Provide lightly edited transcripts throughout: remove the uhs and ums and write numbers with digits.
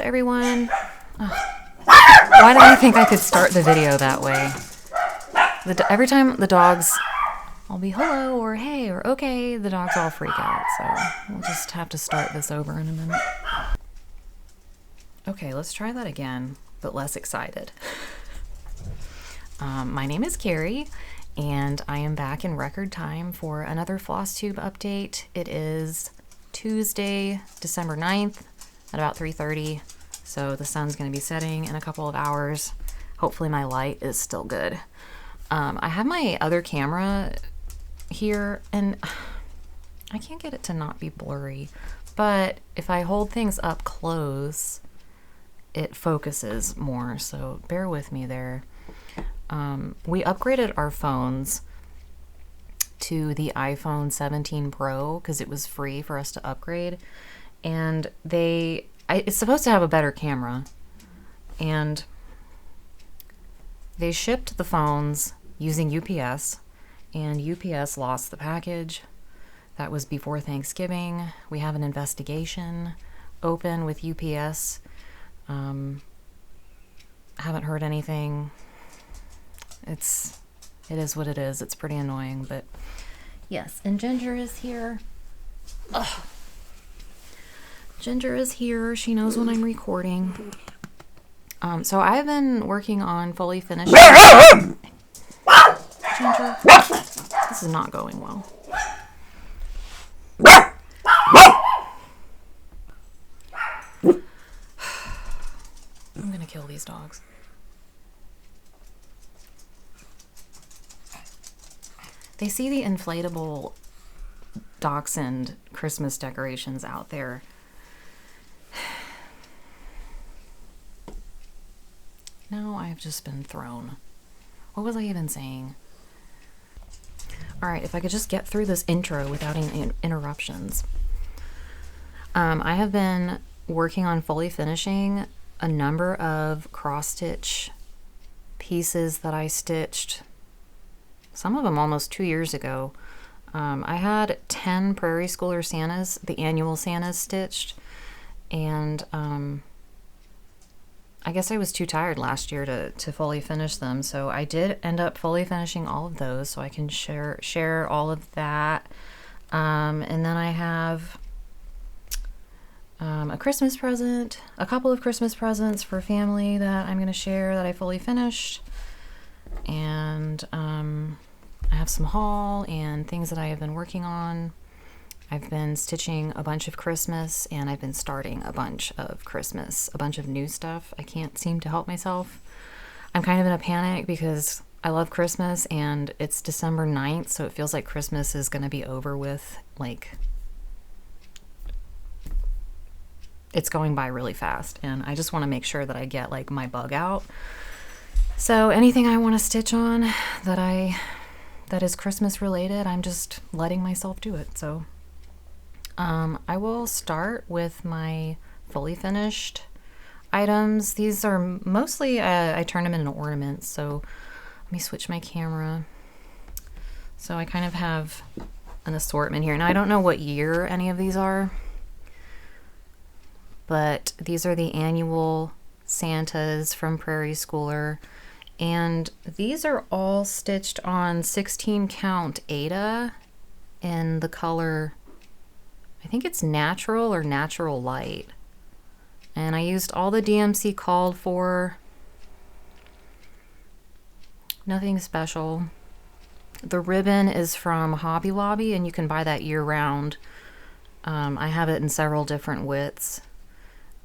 everyone. Why did I think I could start the video that way? Every time the dogs, I'll be hello or hey or okay, the dogs all freak out. So we'll just have to start this over in a minute. Okay, let's try that again, but less excited. My name is Carrie, and I am back in record time for another Flosstube update. It is Tuesday, December 9th at about 3:30. So the sun's going to be setting in a couple of hours. Hopefully my light is still good. I have my other camera here, and I can't get it to not be blurry. But if I hold things up close, it focuses more. So bear with me there. We upgraded our phones to the iPhone 17 Pro because it was free for us to upgrade. And it's supposed to have a better camera, and they shipped the phones using UPS, and UPS lost the package. That was before Thanksgiving. We have an investigation open with UPS. Haven't heard anything. It is what it is. It's pretty annoying, but yes. And Ginger is here. Ugh. Ginger is here. She knows when I'm recording. So I've been working on fully finishing. Ginger, this is not going well. I'm gonna kill these dogs. They see the inflatable dachshund Christmas decorations out there. Now I've just been thrown. What was I even saying? Alright, if I could just get through this intro without any interruptions. I have been working on fully finishing a number of cross-stitch pieces that I stitched, some of them almost 2 years ago. I had 10 Prairie Schooler Santas, the annual Santas, stitched, and I guess I was too tired last year to fully finish them, so I did end up fully finishing all of those, so I can share all of that. And then I have a Christmas present, a couple of Christmas presents for family that I'm going to share that I fully finished, and I have some haul and things that I have been working on. I've been stitching a bunch of Christmas, and I've been starting a bunch of Christmas, a bunch of new stuff. I can't seem to help myself. I'm kind of in a panic because I love Christmas, and it's December 9th, so it feels like Christmas is going to be over with. Like, it's going by really fast, and I just want to make sure that I get like my bug out. So anything I want to stitch on that is Christmas related, I'm just letting myself do it. So I will start with my fully finished items. These are mostly, I turned them into ornaments, so let me switch my camera. So I kind of have an assortment here. Now I don't know what year any of these are, but these are the annual Santas from Prairie Schooler, and these are all stitched on 16 count Aida in the color, I think it's natural or natural light. And I used all the DMC called for. Nothing special. The ribbon is from Hobby Lobby, and you can buy that year round. I have it in several different widths.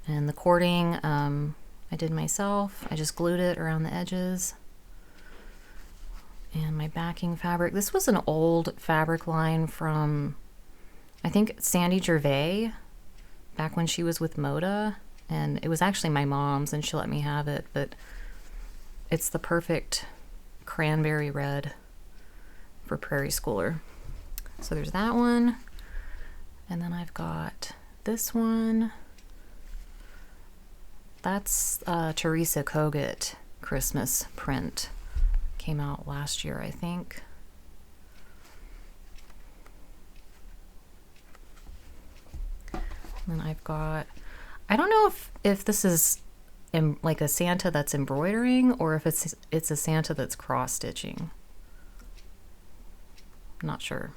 And the cording, I did myself. I just glued it around the edges. And my backing fabric. This was an old fabric line from, I think, Sandy Gervais, back when she was with Moda, and it was actually my mom's, and she let me have it, but it's the perfect cranberry red for Prairie Schooler. So there's that one, and then I've got this one. That's Teresa Kogut Christmas print. Came out last year, I think. And then I've got I don't know if this is like a Santa that's embroidering or if it's a Santa that's cross stitching. I'm not sure.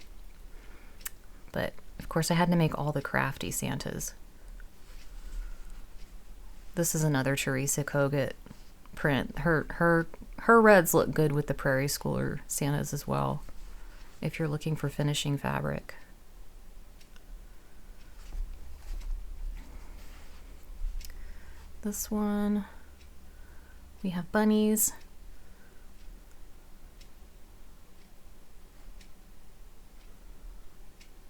But of course I had to make all the crafty Santas. This is another Teresa Kogut print. Her reds look good with the Prairie Schooler Santas as well, if you're looking for finishing fabric. This one, we have bunnies.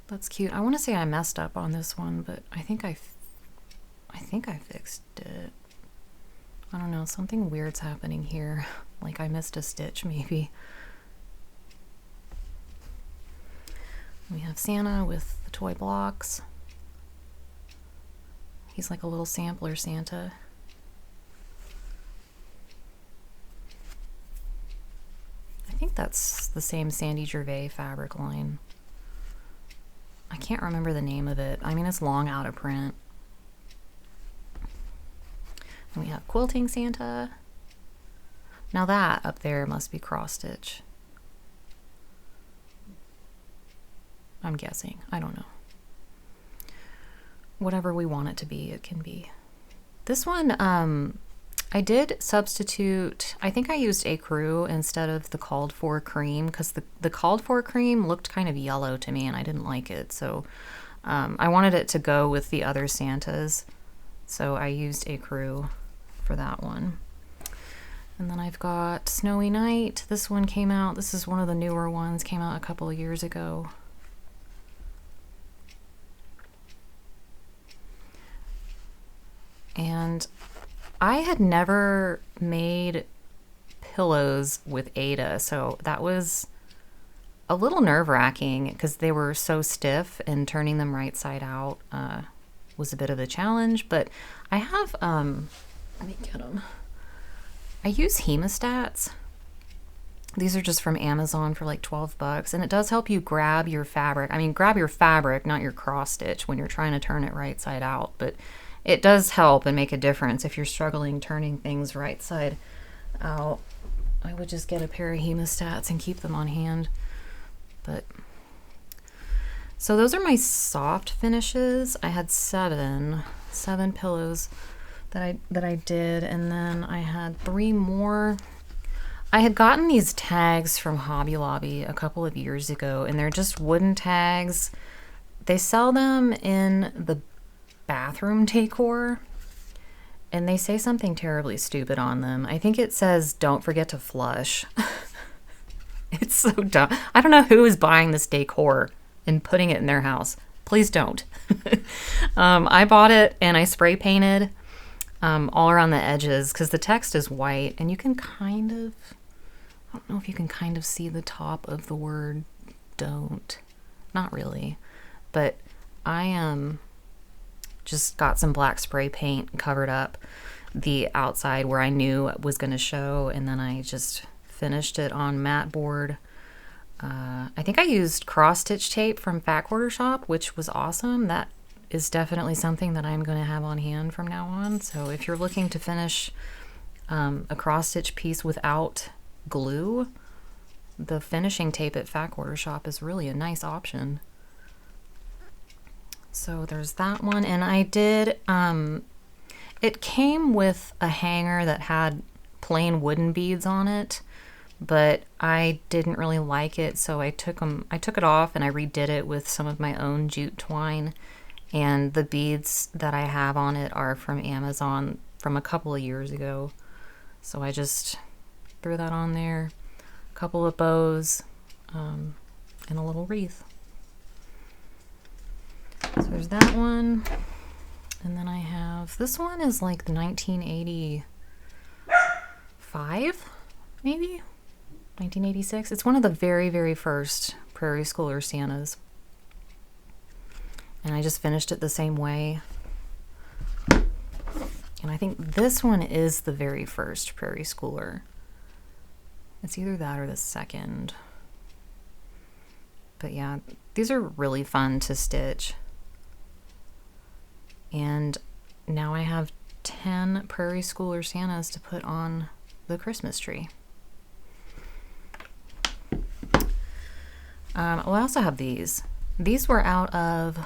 That's cute. I want to say I messed up on this one, but I think I fixed it. I don't know, something weird's happening here. Like I missed a stitch maybe. We have Santa with the toy blocks. He's like a little sampler Santa. I think that's the same Sandy Gervais fabric line. I can't remember the name of it. I mean, it's long out of print. And we have Quilting Santa. Now that up there must be cross stitch. I'm guessing. I don't know. Whatever we want it to be, it can be. This one, I did substitute, I think I used ecru instead of the called for cream because the called for cream looked kind of yellow to me and I didn't like it. So I wanted it to go with the other Santas. So I used ecru for that one. And then I've got Snowy Night. This one came out, this is one of the newer ones, came out a couple of years ago. And I had never made pillows with Ada, so that was a little nerve-wracking because they were so stiff and turning them right side out was a bit of a challenge. But I have, let me get them. I use hemostats. These are just from Amazon for like 12 bucks, and it does help you grab your fabric. I mean, grab your fabric, not your cross stitch when you're trying to turn it right side out, but it does help and make a difference if you're struggling turning things right side out. I would just get a pair of hemostats and keep them on hand. But so those are my soft finishes. I had seven pillows that I did, and then I had 3 more. I had gotten these tags from Hobby Lobby a couple of years ago, and they're just wooden tags. They sell them in the bathroom decor, and they say something terribly stupid on them. I think it says, "Don't forget to flush." It's so dumb. I don't know who is buying this decor and putting it in their house. Please don't. I bought it and I spray painted all around the edges because the text is white, and you can kind of, I don't know if you can kind of see the top of the word "don't." Not really, but I just got some black spray paint, covered up the outside where I knew it was going to show, and then I just finished it on matte board. I think I used cross stitch tape from Fat Quarter Shop, which was awesome. That is definitely something that I'm going to have on hand from now on. So if you're looking to finish a cross stitch piece without glue, the finishing tape at Fat Quarter Shop is really a nice option. So there's that one, and I did, it came with a hanger that had plain wooden beads on it, but I didn't really like it, so I took it off and I redid it with some of my own jute twine, and the beads that I have on it are from Amazon from a couple of years ago. So I just threw that on there, a couple of bows, and a little wreath. So there's that one, and then I have, this one is like 1985, maybe? 1986? It's one of the very, very first Prairie Schooler Santas. And I just finished it the same way. And I think this one is the very first Prairie Schooler. It's either that or the second. But yeah, these are really fun to stitch. And now I have 10 Prairie Schooler Santas to put on the Christmas tree. Well, I also have these. These were out of,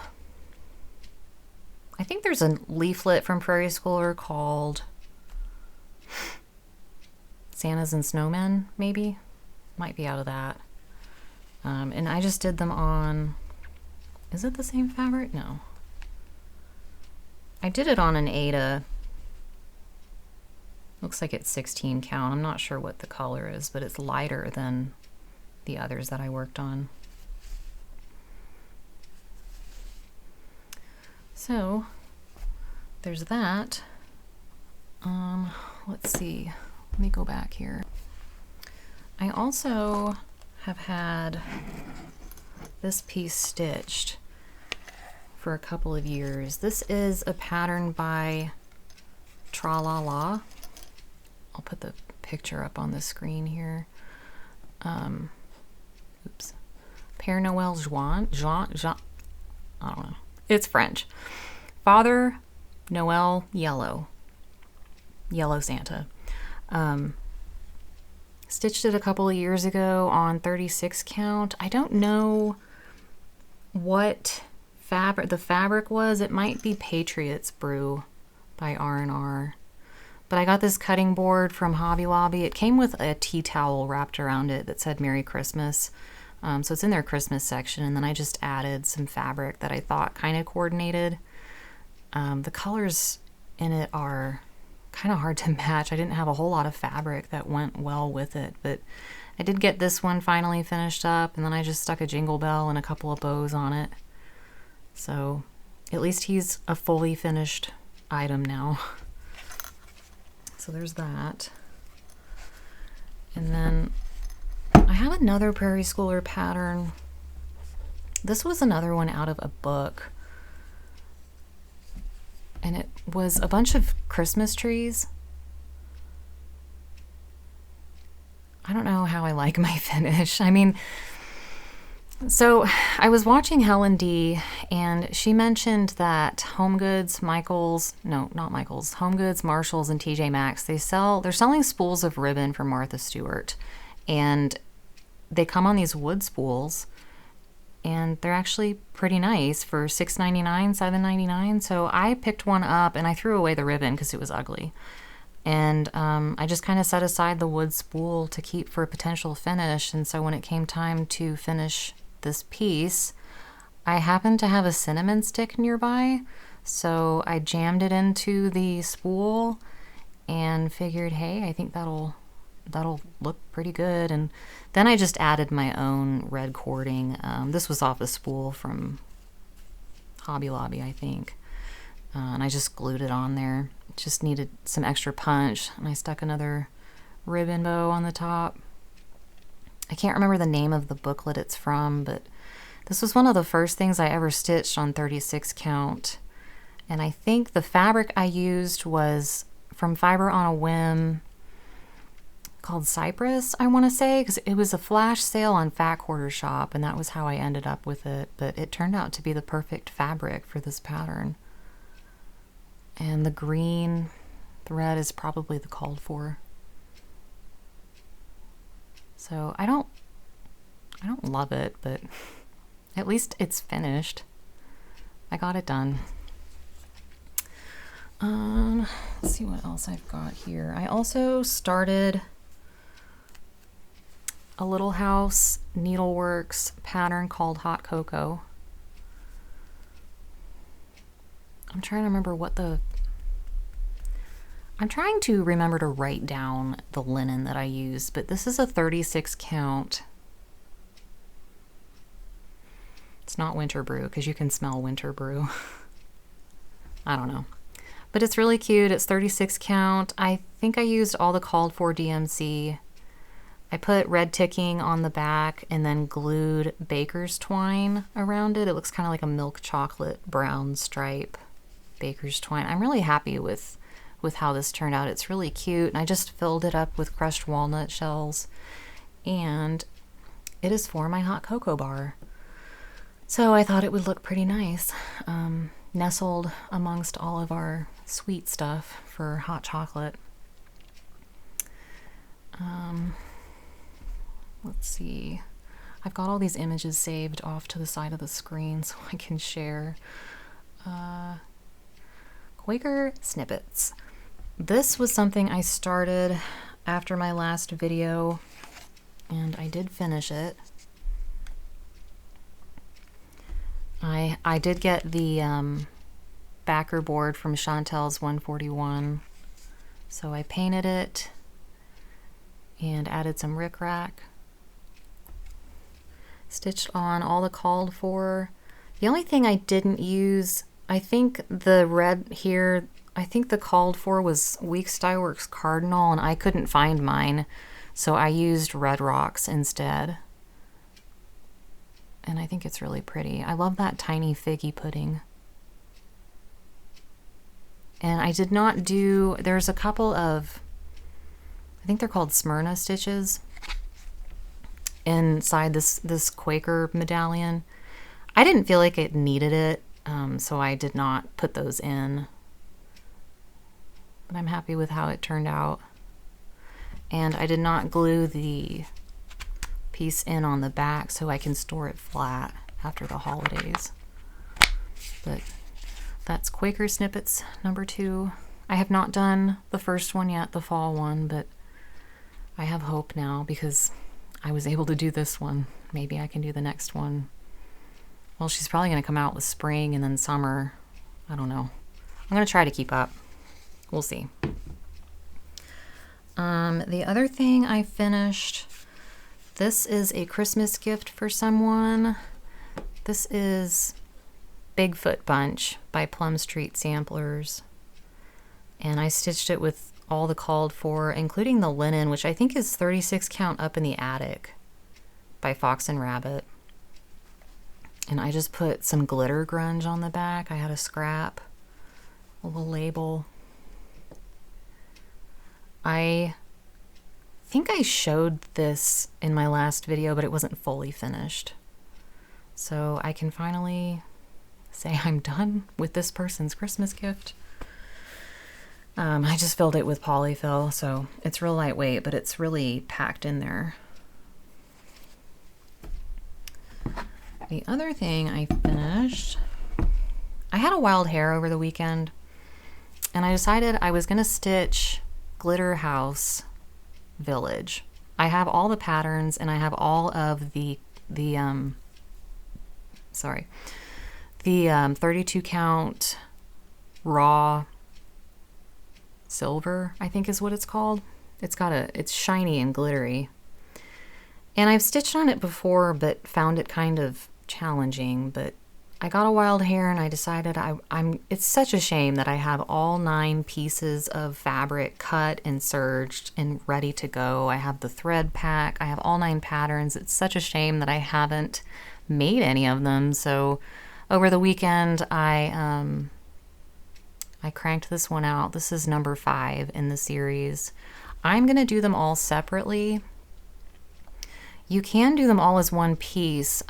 I think there's a leaflet from Prairie Schooler called Santas and Snowmen, maybe. Might be out of that. And I just did them on, is it the same fabric? No. I did it on an Aida. Looks like it's 16 count. I'm not sure what the color is, but it's lighter than the others that I worked on. So there's that. Let's see. Let me go back here. I also have had this piece stitched for a couple of years. This is a pattern by Tra La La. I'll put the picture up on the screen here. Oops. Père Noël Jean, I don't know. It's French. Father Noel Yellow. Yellow Santa. Stitched it a couple of years ago on 36 count. I don't know what the fabric was. It might be Patriot's Brew by R&R. But I got this cutting board from Hobby Lobby. It came with a tea towel wrapped around it that said Merry Christmas. So it's in their Christmas section, and then I just added some fabric that I thought kind of coordinated. The colors in it are kind of hard to match. I didn't have a whole lot of fabric that went well with it, but I did get this one finally finished up, and then I just stuck a jingle bell and a couple of bows on it. So at least he's a fully finished item now. So there's that. And then I have another Prairie Schooler pattern. This was another one out of a book. And it was a bunch of Christmas trees. I don't know how I like my finish. I mean, so I was watching Helen D, and she mentioned that Home Goods, Michaels, no, not Michaels, Home Goods, Marshalls, and TJ Maxx, they're selling spools of ribbon from Martha Stewart. And they come on these wood spools, and they're actually pretty nice for $6.99, $7.99. So I picked one up, and I threw away the ribbon because it was ugly. And I just kind of set aside the wood spool to keep for a potential finish. And so when it came time to finish this piece, I happened to have a cinnamon stick nearby. So I jammed it into the spool and figured, hey, I think that'll look pretty good. And then I just added my own red cording. This was off a spool from Hobby Lobby, I think. And I just glued it on there. It just needed some extra punch, and I stuck another ribbon bow on the top. I can't remember the name of the booklet it's from, but this was one of the first things I ever stitched on 36 count. And I think the fabric I used was from Fiber on a Whim, called Cypress, I want to say, because it was a flash sale on Fat Quarter Shop, and that was how I ended up with it. But it turned out to be the perfect fabric for this pattern. And the green thread is probably the called for. So I don't love it, but at least it's finished. I got it done. Let's see what else I've got here. I also started a Little House Needleworks pattern called Hot Cocoa. I'm trying to remember I'm trying to remember to write down the linen that I used, but this is a 36 count. It's not winter brew, because you can smell winter brew. I don't know. But it's really cute. It's 36 count. I think I used all the called for DMC. I put red ticking on the back and then glued baker's twine around it. It looks kind of like a milk chocolate brown stripe baker's twine. I'm really happy with how this turned out. It's really cute, and I just filled it up with crushed walnut shells, and it is for my hot cocoa bar. So I thought it would look pretty nice, nestled amongst all of our sweet stuff for hot chocolate. Let's see. I've got all these images saved off to the side of the screen so I can share. Quaker snippets. This was something I started after my last video, and I did finish it. I did get the backer board from Chantel's 141, so I painted it and added some rickrack. Stitched on all the called for. The only thing I didn't use, I think the red here, I think the called for was Week Styleworks Cardinal, and I couldn't find mine, so I used Red Rocks instead. And I think it's really pretty. I love that tiny figgy pudding. And I did not do, there's a couple of, I think they're called Smyrna stitches inside this Quaker medallion. I didn't feel like it needed it, so I did not put those in. But I'm happy with how it turned out. And I did not glue the piece in on the back so I can store it flat after the holidays. But that's Quaker Snippets number 2. I have not done the first one yet, the fall one, but I have hope now because I was able to do this one. Maybe I can do the next one. Well, she's probably going to come out with spring and then summer. I don't know. I'm going to try to keep up. We'll see. The other thing I finished, this is a Christmas gift for someone. This is Bigfoot Bunch by Plum Street Samplers. And I stitched it with all the called for, including the linen, which I think is 36 count Up in the Attic by Fox and Rabbit. And I just put some glitter grunge on the back. I had a scrap, a little label. I think I showed this in my last video, but it wasn't fully finished. So I can finally say I'm done with this person's Christmas gift. I just filled it with polyfill, so it's real lightweight, but it's really packed in there. The other thing I finished, I had a wild hair over the weekend, and I decided I was going to stitch Glitter House Village. I have all the patterns, and I have all of the 32 count raw silver, I think is what it's called. It's shiny and glittery. And I've stitched on it before, but found it kind of challenging. But I got a wild hair, and I decided it's such a shame that I have all 9 pieces of fabric cut and serged and ready to go. I have the thread pack. I have all 9 patterns. It's such a shame that I haven't made any of them. So over the weekend, I cranked this one out. This is number 5 in the series. I'm going to do them all separately. You can do them all as one piece.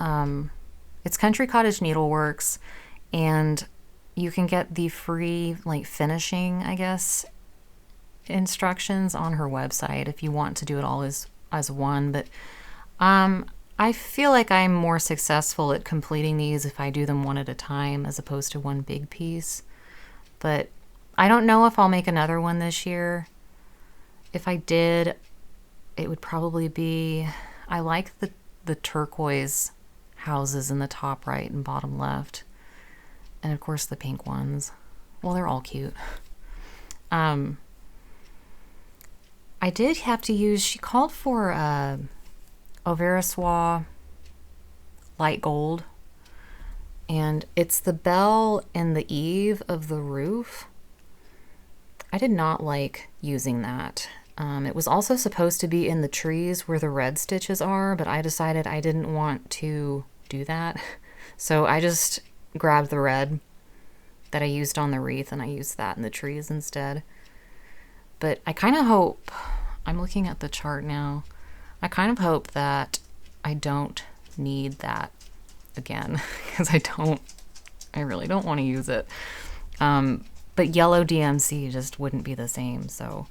It's Country Cottage Needleworks, and you can get the free finishing, I guess, instructions on her website if you want to do it all as one. But I feel like I'm more successful at completing these if I do them one at a time as opposed to one big piece. But I don't know if I'll make another one this year. If I did, it would probably be, I like the turquoise houses in the top right and bottom left. And of course the pink ones. Well, they're all cute. I did have to use, she called for Auversois light gold. And it's the bell and the eave of the roof. I did not like using that. It was also supposed to be in the trees where the red stitches are, but I decided I didn't want to do that. So I just grabbed the red that I used on the wreath, and I used that in the trees instead. But I kind of hope, I'm looking at the chart now, I kind of hope that I don't need that again, because I really don't want to use it. but yellow DMC just wouldn't be the same. So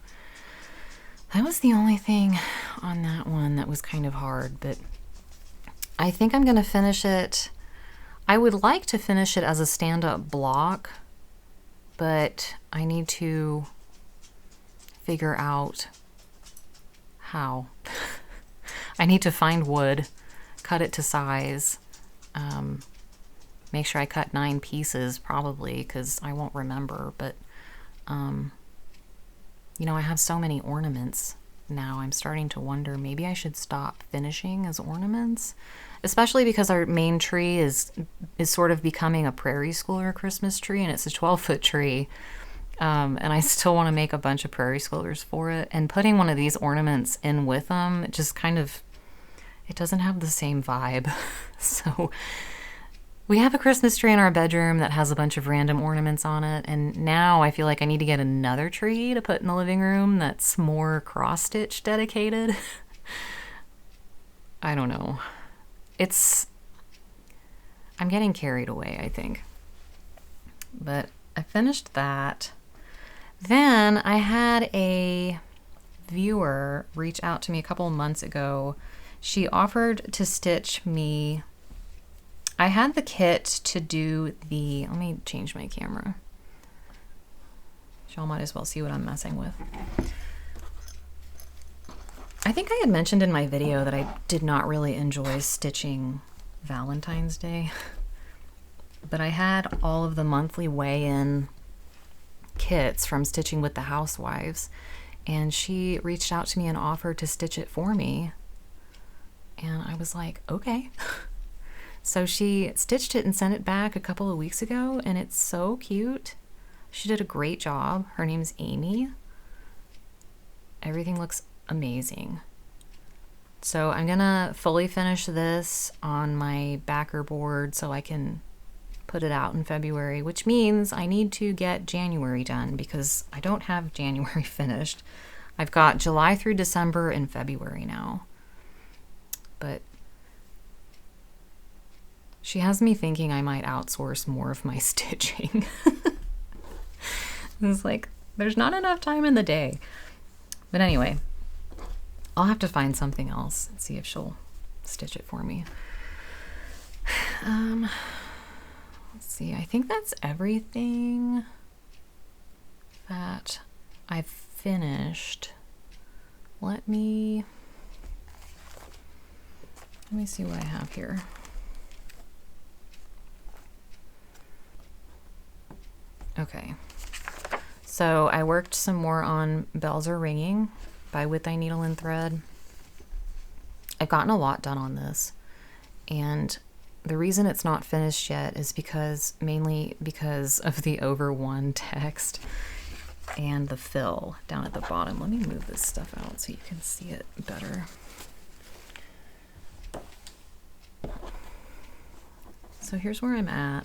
that was the only thing on that one that was kind of hard, but I think I'm going to finish it. I would like to finish it as a stand-up block, but I need to figure out how. I need to find wood, cut it to size, make sure I cut 9 pieces probably, because I won't remember, but you know, I have so many ornaments now. I'm starting to wonder maybe I should stop finishing as ornaments, especially because our main tree is sort of becoming a Prairie Schooler Christmas tree, and it's a 12-foot tree. And I still want to make a bunch of Prairie Schoolers for it, and putting one of these ornaments in with them, it just kind of, it doesn't have the same vibe. So we have a Christmas tree in our bedroom that has a bunch of random ornaments on it, and now I feel like I need to get another tree to put in the living room that's more cross-stitch dedicated. I don't know. I'm getting carried away, I think. But I finished that. Then I had a viewer reach out to me a couple of months ago. She offered to stitch me. I had the kit to do the, let me change my camera. Y'all might as well see what I'm messing with. I think I had mentioned in my video that I did not really enjoy stitching Valentine's Day, but I had all of the monthly weigh-in kits from Stitching with the Housewives, and she reached out to me and offered to stitch it for me, and I was like, okay. So she stitched it and sent it back a couple of weeks ago, and it's so cute. She did a great job. Her name's Amy. Everything looks amazing. So I'm gonna fully finish this on my backer board so I can put it out in February, which means I need to get January done because I don't have January finished. I've got July through December and February now. But she has me thinking I might outsource more of my stitching. It's like, there's not enough time in the day. But anyway, I'll have to find something else and see if she'll stitch it for me. Let's see, I think that's everything that I've finished. Let me see what I have here. Okay, so I worked some more on Bells Are Ringing by With Thy Needle and Thread. I've gotten a lot done on this, and the reason it's not finished yet is mainly because of the over one text and the fill down at the bottom. Let me move this stuff out so you can see it better. So here's where I'm at.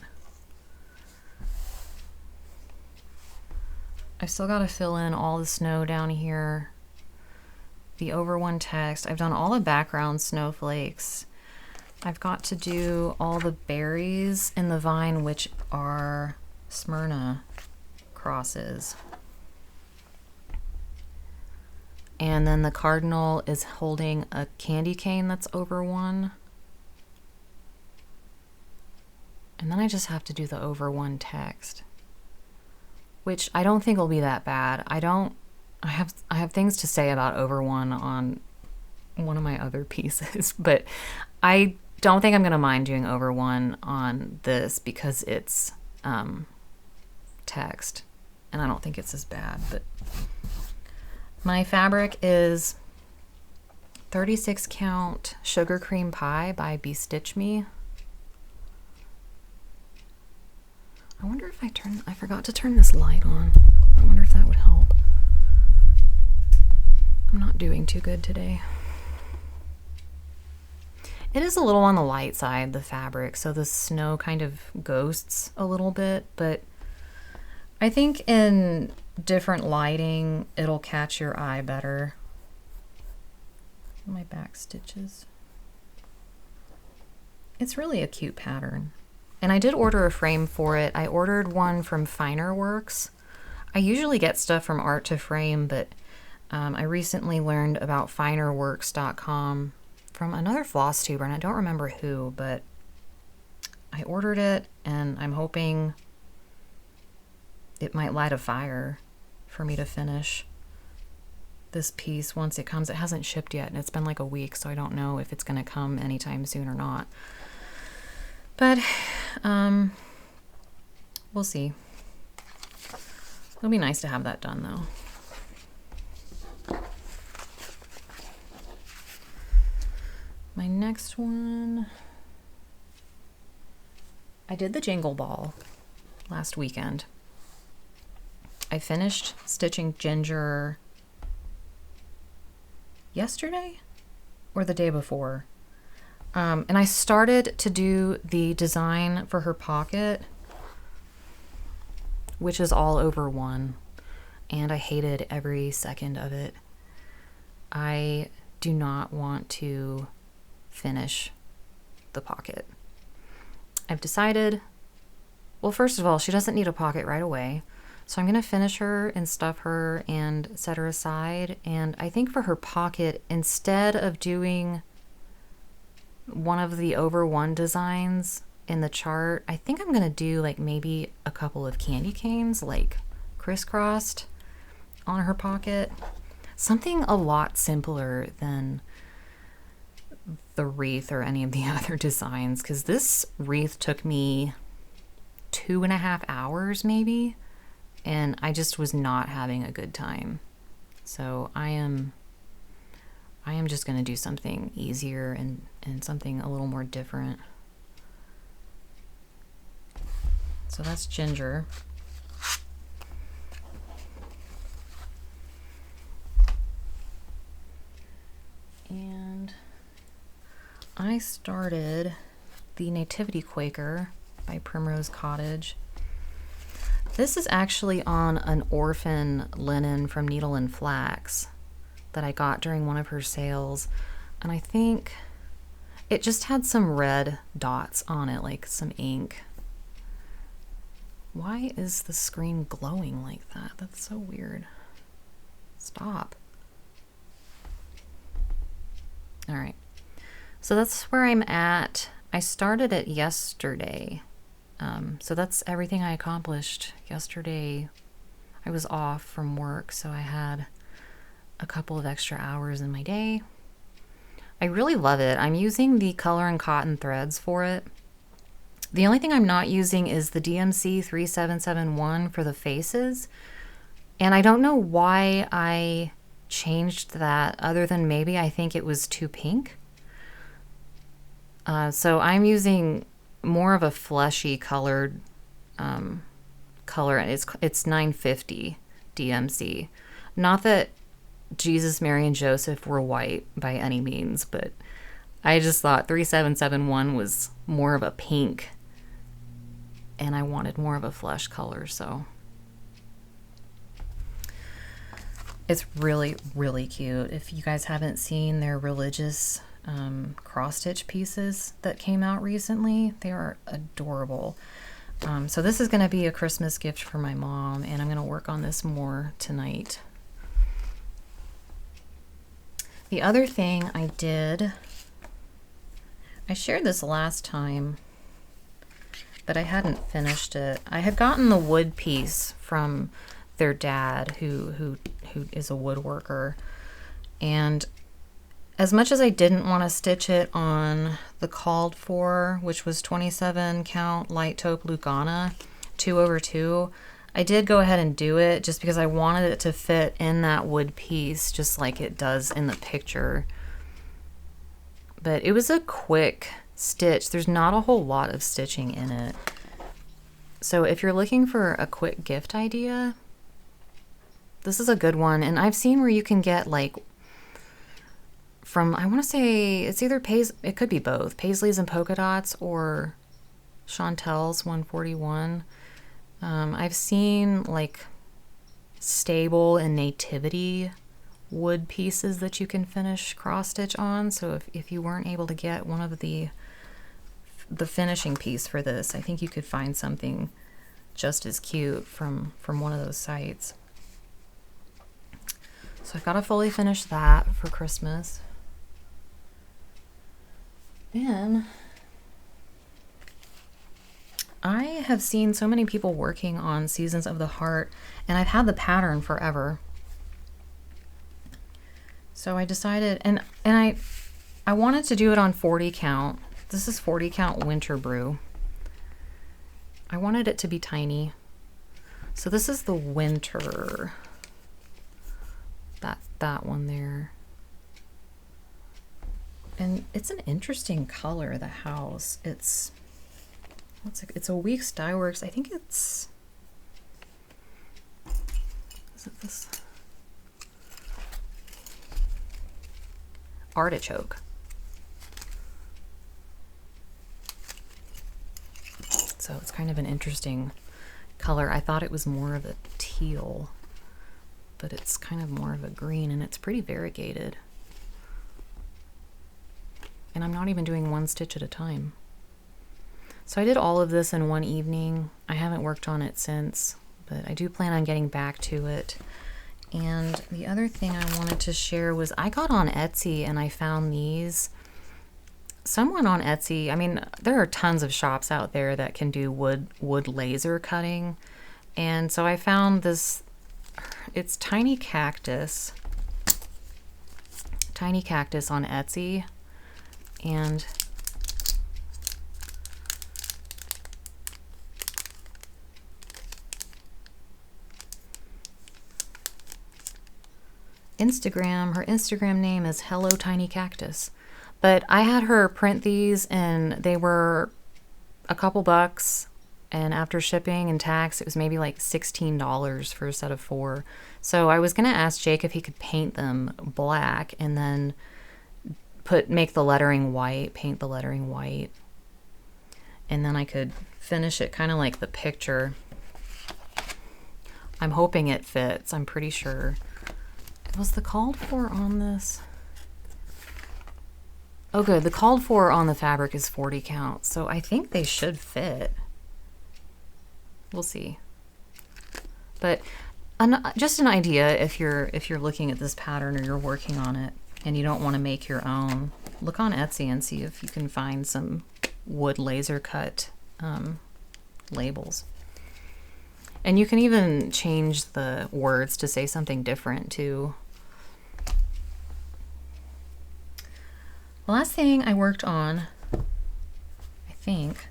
I've still got to fill in all the snow down here, the over one text. I've done all the background snowflakes. I've got to do all the berries in the vine, which are Smyrna crosses. And then the cardinal is holding a candy cane that's over one. And then I just have to do the over one text, which I don't think will be that bad. I have things to say about over one on one of my other pieces, but I don't think I'm going to mind doing over one on this because it's text, and I don't think it's as bad. But my fabric is 36 count Sugar Cream Pie by Bestitch Me. I wonder if I forgot to turn this light on. I wonder if that would help. I'm not doing too good today. It is a little on the light side, the fabric, so the snow kind of ghosts a little bit, but I think in different lighting, it'll catch your eye better. My back stitches. It's really a cute pattern. And I did order a frame for it. I ordered one from Finer Works. I usually get stuff from Art to Frame, but I recently learned about finerworks.com from another floss tuber, and I don't remember who, but I ordered it, and I'm hoping it might light a fire for me to finish this piece once it comes. It hasn't shipped yet, and it's been like a week, so I don't know if it's going to come anytime soon or not. But we'll see. It'll be nice to have that done, though. My next one, I did the Jingle Ball last weekend. I finished stitching Ginger yesterday or the day before. And I started to do the design for her pocket, which is all over one, and I hated every second of it. I do not want to finish the pocket. I've decided, well, first of all, she doesn't need a pocket right away, so I'm going to finish her and stuff her and set her aside. And I think for her pocket, instead of doing one of the over one designs in the chart, I think I'm gonna do like maybe a couple of candy canes like crisscrossed on her pocket. Something a lot simpler than the wreath or any of the other designs, because this wreath took me 2.5 hours maybe, and I just was not having a good time. So I am just gonna do something easier and something a little more different. So that's Ginger. And I started the Nativity Quaker by Primrose Cottage. This is actually on an orphan linen from Needle and Flax that I got during one of her sales. And I think it just had some red dots on it, like some ink. Why is the screen glowing like that? That's so weird. Stop. All right. So that's where I'm at. I started it yesterday. So that's everything I accomplished yesterday. I was off from work, so I had a couple of extra hours in my day. I really love it. I'm using the Color and Cotton threads for it. The only thing I'm not using is the DMC 3771 for the faces. And I don't know why I changed that, other than maybe I think it was too pink. So I'm using more of a fleshy colored color. It's 950 DMC. Not that Jesus, Mary, and Joseph were white by any means, but I just thought 3771 was more of a pink, and I wanted more of a flesh color, so it's really, really cute. If you guys haven't seen their religious cross-stitch pieces that came out recently, they are adorable. So this is going to be a Christmas gift for my mom, and I'm going to work on this more tonight. The other thing I did, I shared this last time, but I hadn't finished it. I had gotten the wood piece from their dad, who is a woodworker, and as much as I didn't want to stitch it on the called for, which was 27 count light taupe Lucana 2/2, I did go ahead and do it just because I wanted it to fit in that wood piece just like it does in the picture. But it was a quick stitch. There's not a whole lot of stitching in it. So if you're looking for a quick gift idea, this is a good one. And I've seen where you can get like from, I want to say it's either it could be both, Paisley's and Polka Dots or Chantel's 141. I've seen like stable and nativity wood pieces that you can finish cross stitch on. So if you weren't able to get one of the finishing piece for this, I think you could find something just as cute from one of those sites. So I've got to fully finish that for Christmas. Then I have seen so many people working on Seasons of the Heart, and I've had the pattern forever. So I decided, and I wanted to do it on 40 count. This is 40 count Winter Brew. I wanted it to be tiny. So this is the winter. That one there. And it's an interesting color, the house. It's a Weeks Dye Works. I think is it this? Artichoke. So it's kind of an interesting color. I thought it was more of a teal, but it's kind of more of a green, and it's pretty variegated. And I'm not even doing one stitch at a time. So I did all of this in one evening. I haven't worked on it since, but I do plan on getting back to it. And the other thing I wanted to share was I got on Etsy and I found these. Someone on Etsy, I mean, there are tons of shops out there that can do wood laser cutting. And so I found this, it's Tiny Cactus on Etsy. And her Instagram name is Hello Tiny Cactus. But I had her print these and they were a couple bucks, and after shipping and tax it was maybe like $16 for a set of 4. So I was gonna ask Jake if he could paint them black and then make the lettering white, paint the lettering white, and then I could finish it kind of like the picture. I'm hoping it fits. I'm pretty sure. Was the called for on this? Oh good, the called for on the fabric is 40 count, so I think they should fit. We'll see. But just an idea if you're looking at this pattern or you're working on it and you don't want to make your own, look on Etsy and see if you can find some wood laser cut labels. And you can even change the words to say something different too. The last thing I worked on, I think,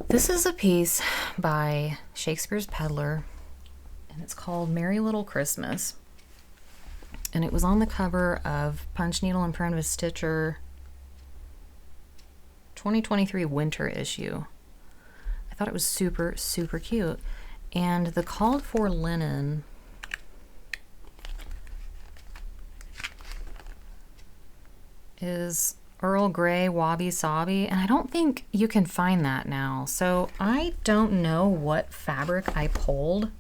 this is a piece by Shakespeare's Peddler, and it's called Merry Little Christmas. And it was on the cover of Punch Needle and Primitive Stitcher 2023 winter issue. I thought it was super, super cute. And the called for linen is Earl Grey Wabi Sabi, and I don't think you can find that now. So I don't know what fabric I pulled,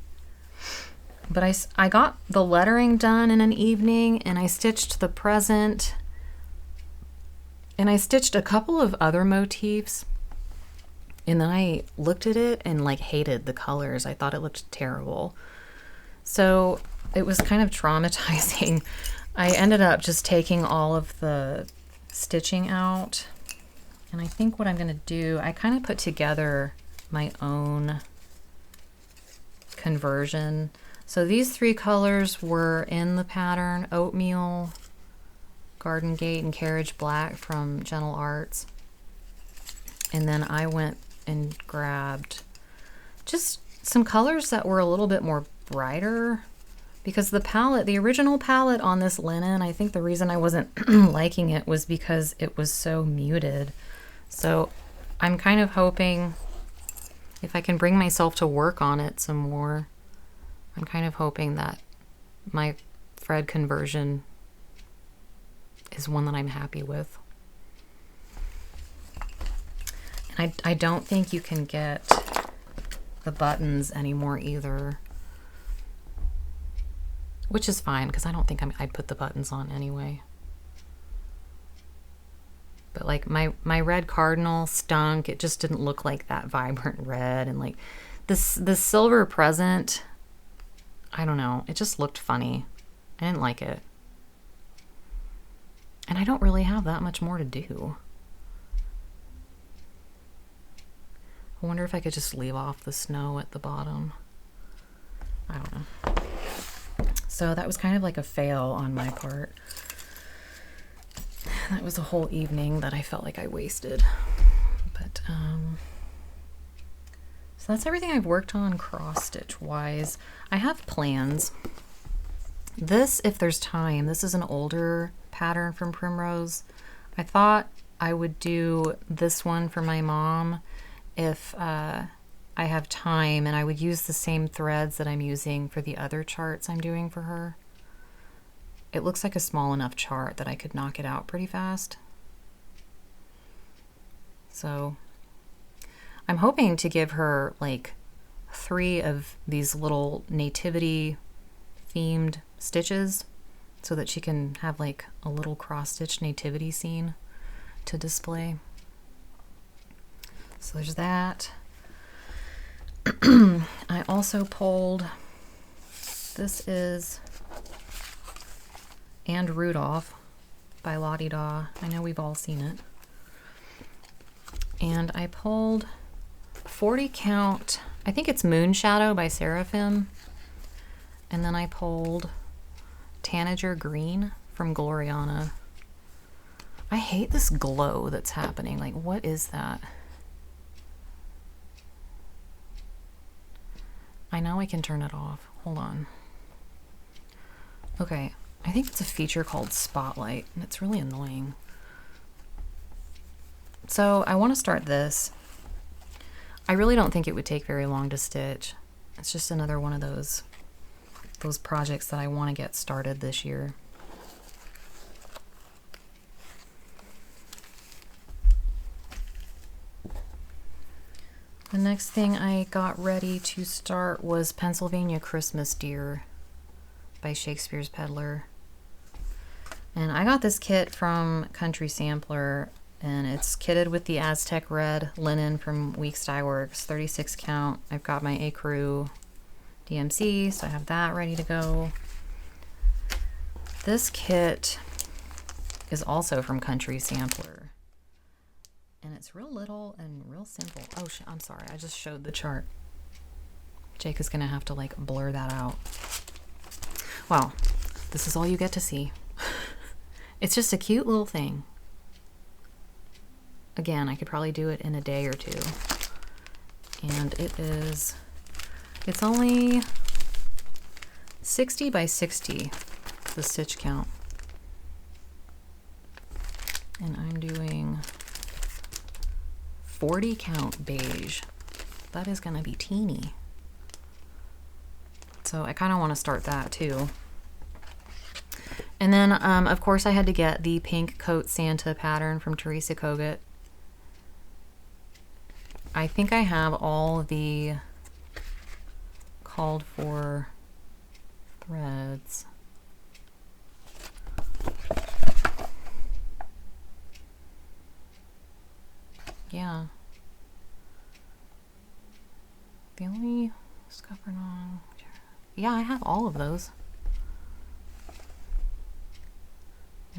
but I got the lettering done in an evening, and I stitched the present, and I stitched a couple of other motifs, and then I looked at it and like hated the colors. I thought it looked terrible. So it was kind of traumatizing. I ended up just taking all of the stitching out, and I think what I'm going to do, I kind of put together my own conversion. So these 3 colors were in the pattern: Oatmeal, Garden Gate, and Carriage Black from Gentle Arts. And then I went and grabbed just some colors that were a little bit more brighter, because the palette, the original palette on this linen, I think the reason I wasn't liking it was because it was so muted. So I'm kind of hoping if I can bring myself to work on it some more, I'm kind of hoping that my thread conversion is one that I'm happy with. And I don't think you can get the buttons anymore either, which is fine because I don't think I'd put the buttons on anyway. But like my red cardinal stunk. It just didn't look like that vibrant red. And like this silver present, I don't know, it just looked funny. I didn't like it. And I don't really have that much more to do. I wonder if I could just leave off the snow at the bottom. I don't know. So that was kind of like a fail on my part. That was a whole evening that I felt like I wasted. But, so that's everything I've worked on cross-stitch wise. I have plans. This, if there's time, this is an older pattern from Primrose. I thought I would do this one for my mom if I have time, and I would use the same threads that I'm using for the other charts I'm doing for her. It looks like a small enough chart that I could knock it out pretty fast. So I'm hoping to give her like 3 of these little nativity themed stitches so that she can have like a little cross-stitch nativity scene to display. So there's that. I also pulled, this is And Rudolph by Lottie Daw. I know we've all seen it. And I pulled 40 count, I think it's Moon Shadow by Seraphim. And then I pulled Tanager Green from Gloriana. I hate this glow that's happening. Like, what is that? I know I can turn it off. Hold on. Okay, I think it's a feature called Spotlight, and it's really annoying. So I want to start this. I really don't think it would take very long to stitch. It's just another one of those projects that I want to get started this year. The next thing I got ready to start was Pennsylvania Christmas Deer by Shakespeare's Peddler. And I got this kit from Country Sampler, and it's kitted with the Aztec Red linen from Weeks Dye Works, 36 count. I've got my Ecru DMC, so I have that ready to go. This kit is also from Country Sampler. And it's real little and real simple. Oh, I'm sorry. I just showed the chart. Jake is going to have to like blur that out. Well, this is all you get to see. It's just a cute little thing. Again, I could probably do it in a day or two. And it's only 60 by 60, the stitch count. And I'm doing 40 count beige. That is gonna be teeny. So I kind of want to start that too. And then of course I had to get the pink coat Santa pattern from Teresa Kogut. I think I have all the called for threads. Yeah. The only scuppernong. Yeah, I have all of those.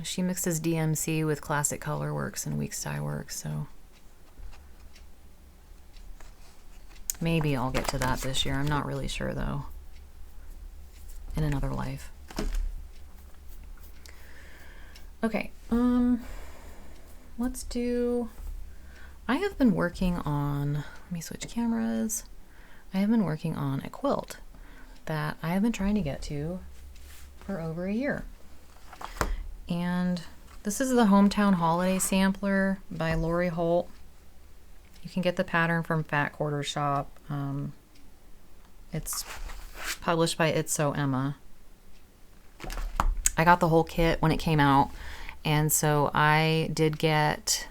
She mixes DMC with Classic Color Works and Weeks Dye Works, so maybe I'll get to that this year. I'm not really sure though. In another life. Okay, let's do. I have been working on, let me switch cameras. I have been working on a quilt that I have been trying to get to for over a year. And this is the Hometown Holiday Sampler by Lori Holt. You can get the pattern from Fat Quarter Shop. It's published by It's So Emma. I got the whole kit when it came out, and so I did get,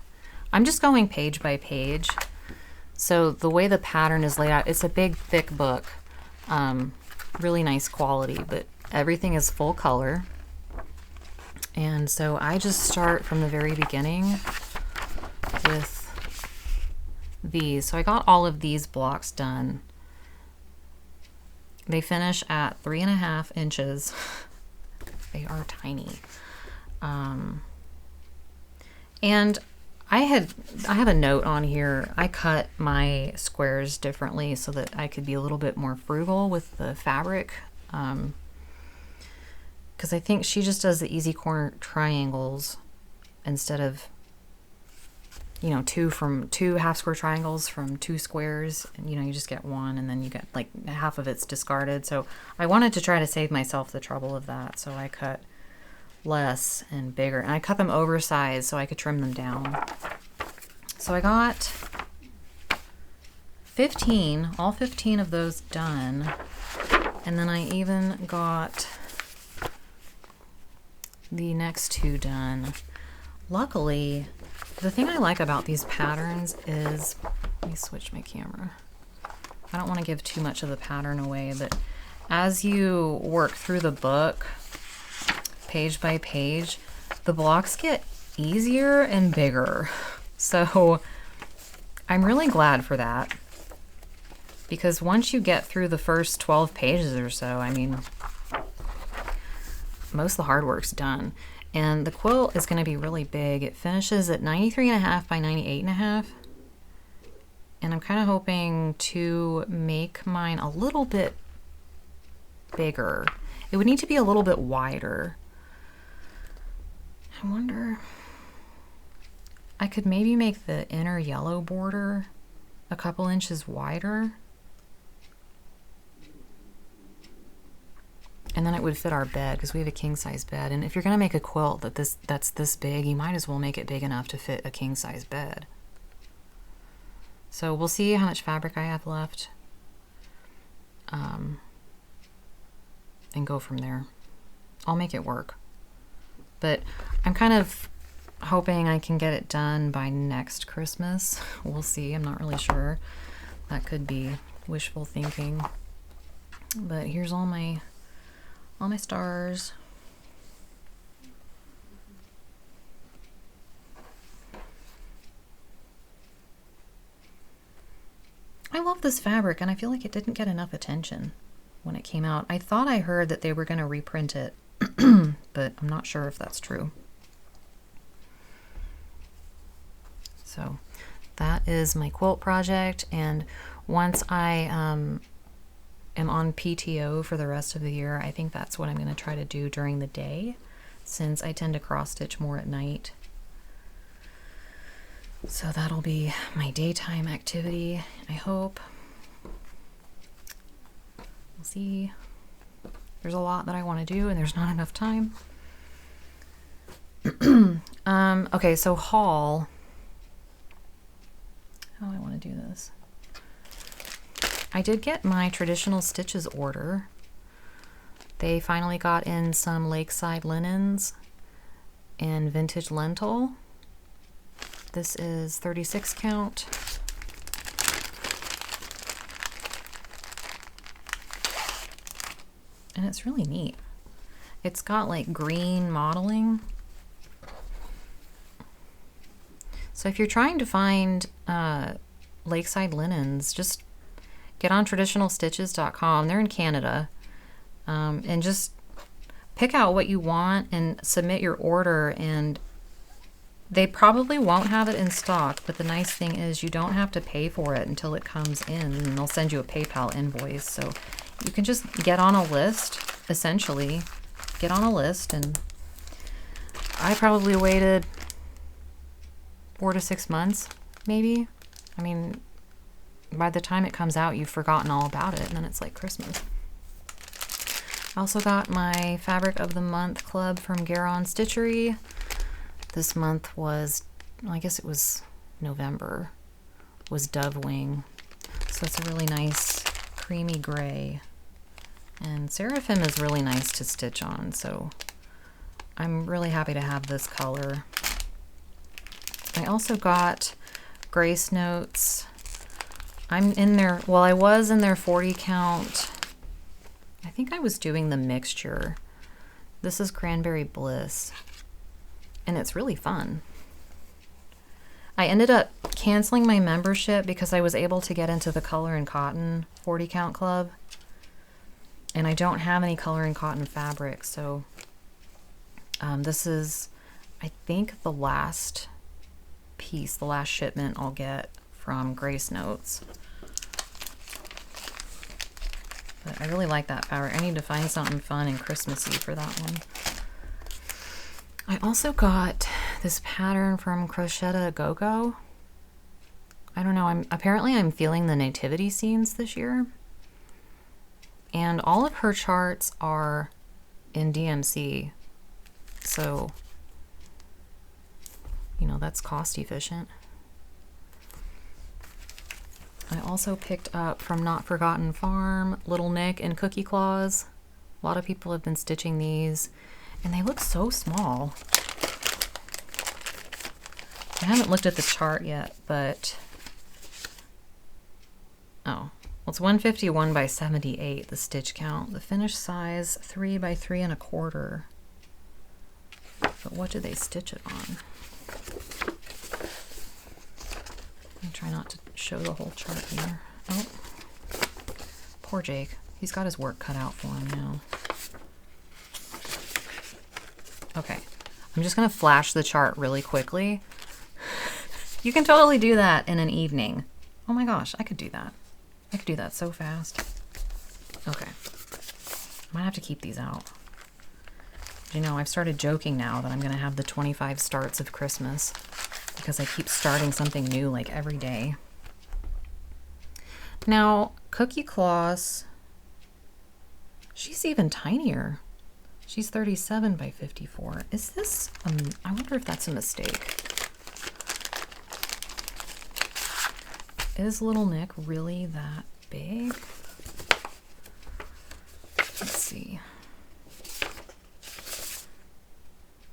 I'm just going page by page. So the way the pattern is laid out, it's a big thick book, really nice quality, but everything is full color. And so I just start from the very beginning with these. So I got all of these blocks done. They finish at 3.5 inches. They are tiny. And I have a note on here. I cut my squares differently so that I could be a little bit more frugal with the fabric. Because I think she just does the easy corner triangles instead of, you know, two half square triangles from 2 squares. And, you know, you just get one and then you get like half of it's discarded. So I wanted to try to save myself the trouble of that. So I cut less and bigger, and I cut them oversized so I could trim them down. So I got 15, all 15 of those done. And then I even got the next 2 done. Luckily, the thing I like about these patterns is, let me switch my camera. I don't want to give too much of the pattern away, but as you work through the book, page by page, the blocks get easier and bigger. So I'm really glad for that, because once you get through the first 12 pages or so, I mean, most of the hard work's done. And the quilt is going to be really big. It finishes at 93.5 by 98.5. And I'm kind of hoping to make mine a little bit bigger. It would need to be a little bit wider. I wonder, I could maybe make the inner yellow border a couple inches wider. And then it would fit our bed, because we have a king size bed. And if you're going to make a quilt that's this big, you might as well make it big enough to fit a king size bed. So we'll see how much fabric I have left. And go from there. I'll make it work. But I'm kind of hoping I can get it done by next Christmas. We'll see. I'm not really sure. That could be wishful thinking. But here's all my stars. I love this fabric, and I feel like it didn't get enough attention when it came out. I thought I heard that they were going to reprint it, but I'm not sure if that's true. So that is my quilt project, and once I am on PTO for the rest of the year, I think that's what I'm going to try to do during the day, since I tend to cross stitch more at night. So that'll be my daytime activity, I hope. We'll see. There's a lot that I want to do, and there's not enough time. Okay, so haul. How do I want to do this? I did get my traditional stitches order. They finally got in some lakeside linens and vintage lentil. This is 36 count. And it's really neat. It's got like green modeling. So if you're trying to find lakeside linens, just get on traditionalstitches.com. They're in Canada. And just pick out what you want and submit your order, and they probably won't have it in stock, but the nice thing is you don't have to pay for it until it comes in, and they'll send you a PayPal invoice. So you can just get on a list, essentially. Get on a list, and I probably waited 4 to 6 months, maybe. I mean, by the time it comes out, you've forgotten all about it, and then it's like Christmas. I also got my Fabric of the Month Club from Garon Stitchery. This month was, well, I guess it was November, was Dove Wing. So it's a really nice creamy gray. And Seraphim is really nice to stitch on, so I'm really happy to have this color. I also got Grace Notes. I'm in there, well, I was in their 40 count. I think I was doing the mixture. This is Cranberry Bliss, and it's really fun. I ended up canceling my membership because I was able to get into the Color and Cotton 40 count club. And I don't have any Color and Cotton fabric, so this is, I think, the last piece, the last shipment I'll get from Grace Notes. But I really like that fabric. I need to find something fun and Christmassy for that one. I also got this pattern from Crochet Go-Go. I don't know, apparently I'm feeling the nativity scenes this year. And all of her charts are in DMC. So, you know, that's cost efficient. I also picked up from Not Forgotten Farm, Little Nick and Cookie Claws. A lot of people have been stitching these, and they look so small. I haven't looked at the chart yet, but oh, well, it's 151 by 78, the stitch count. The finished size 3 by 3 1/4. But what do they stitch it on? Let me try not to show the whole chart here. Oh, poor Jake. He's got his work cut out for him now. Okay, I'm just gonna flash the chart really quickly. You can totally do that in an evening. Oh my gosh, I could do that. I could do that so fast. Okay, I might have to keep these out. You know, I've started joking now that I'm gonna have the 25 starts of Christmas because I keep starting something new like every day. Now, Cookie Claws, she's even tinier. She's 37 by 54. Is this, I wonder if that's a mistake. Is Little Nick really that big? Let's see.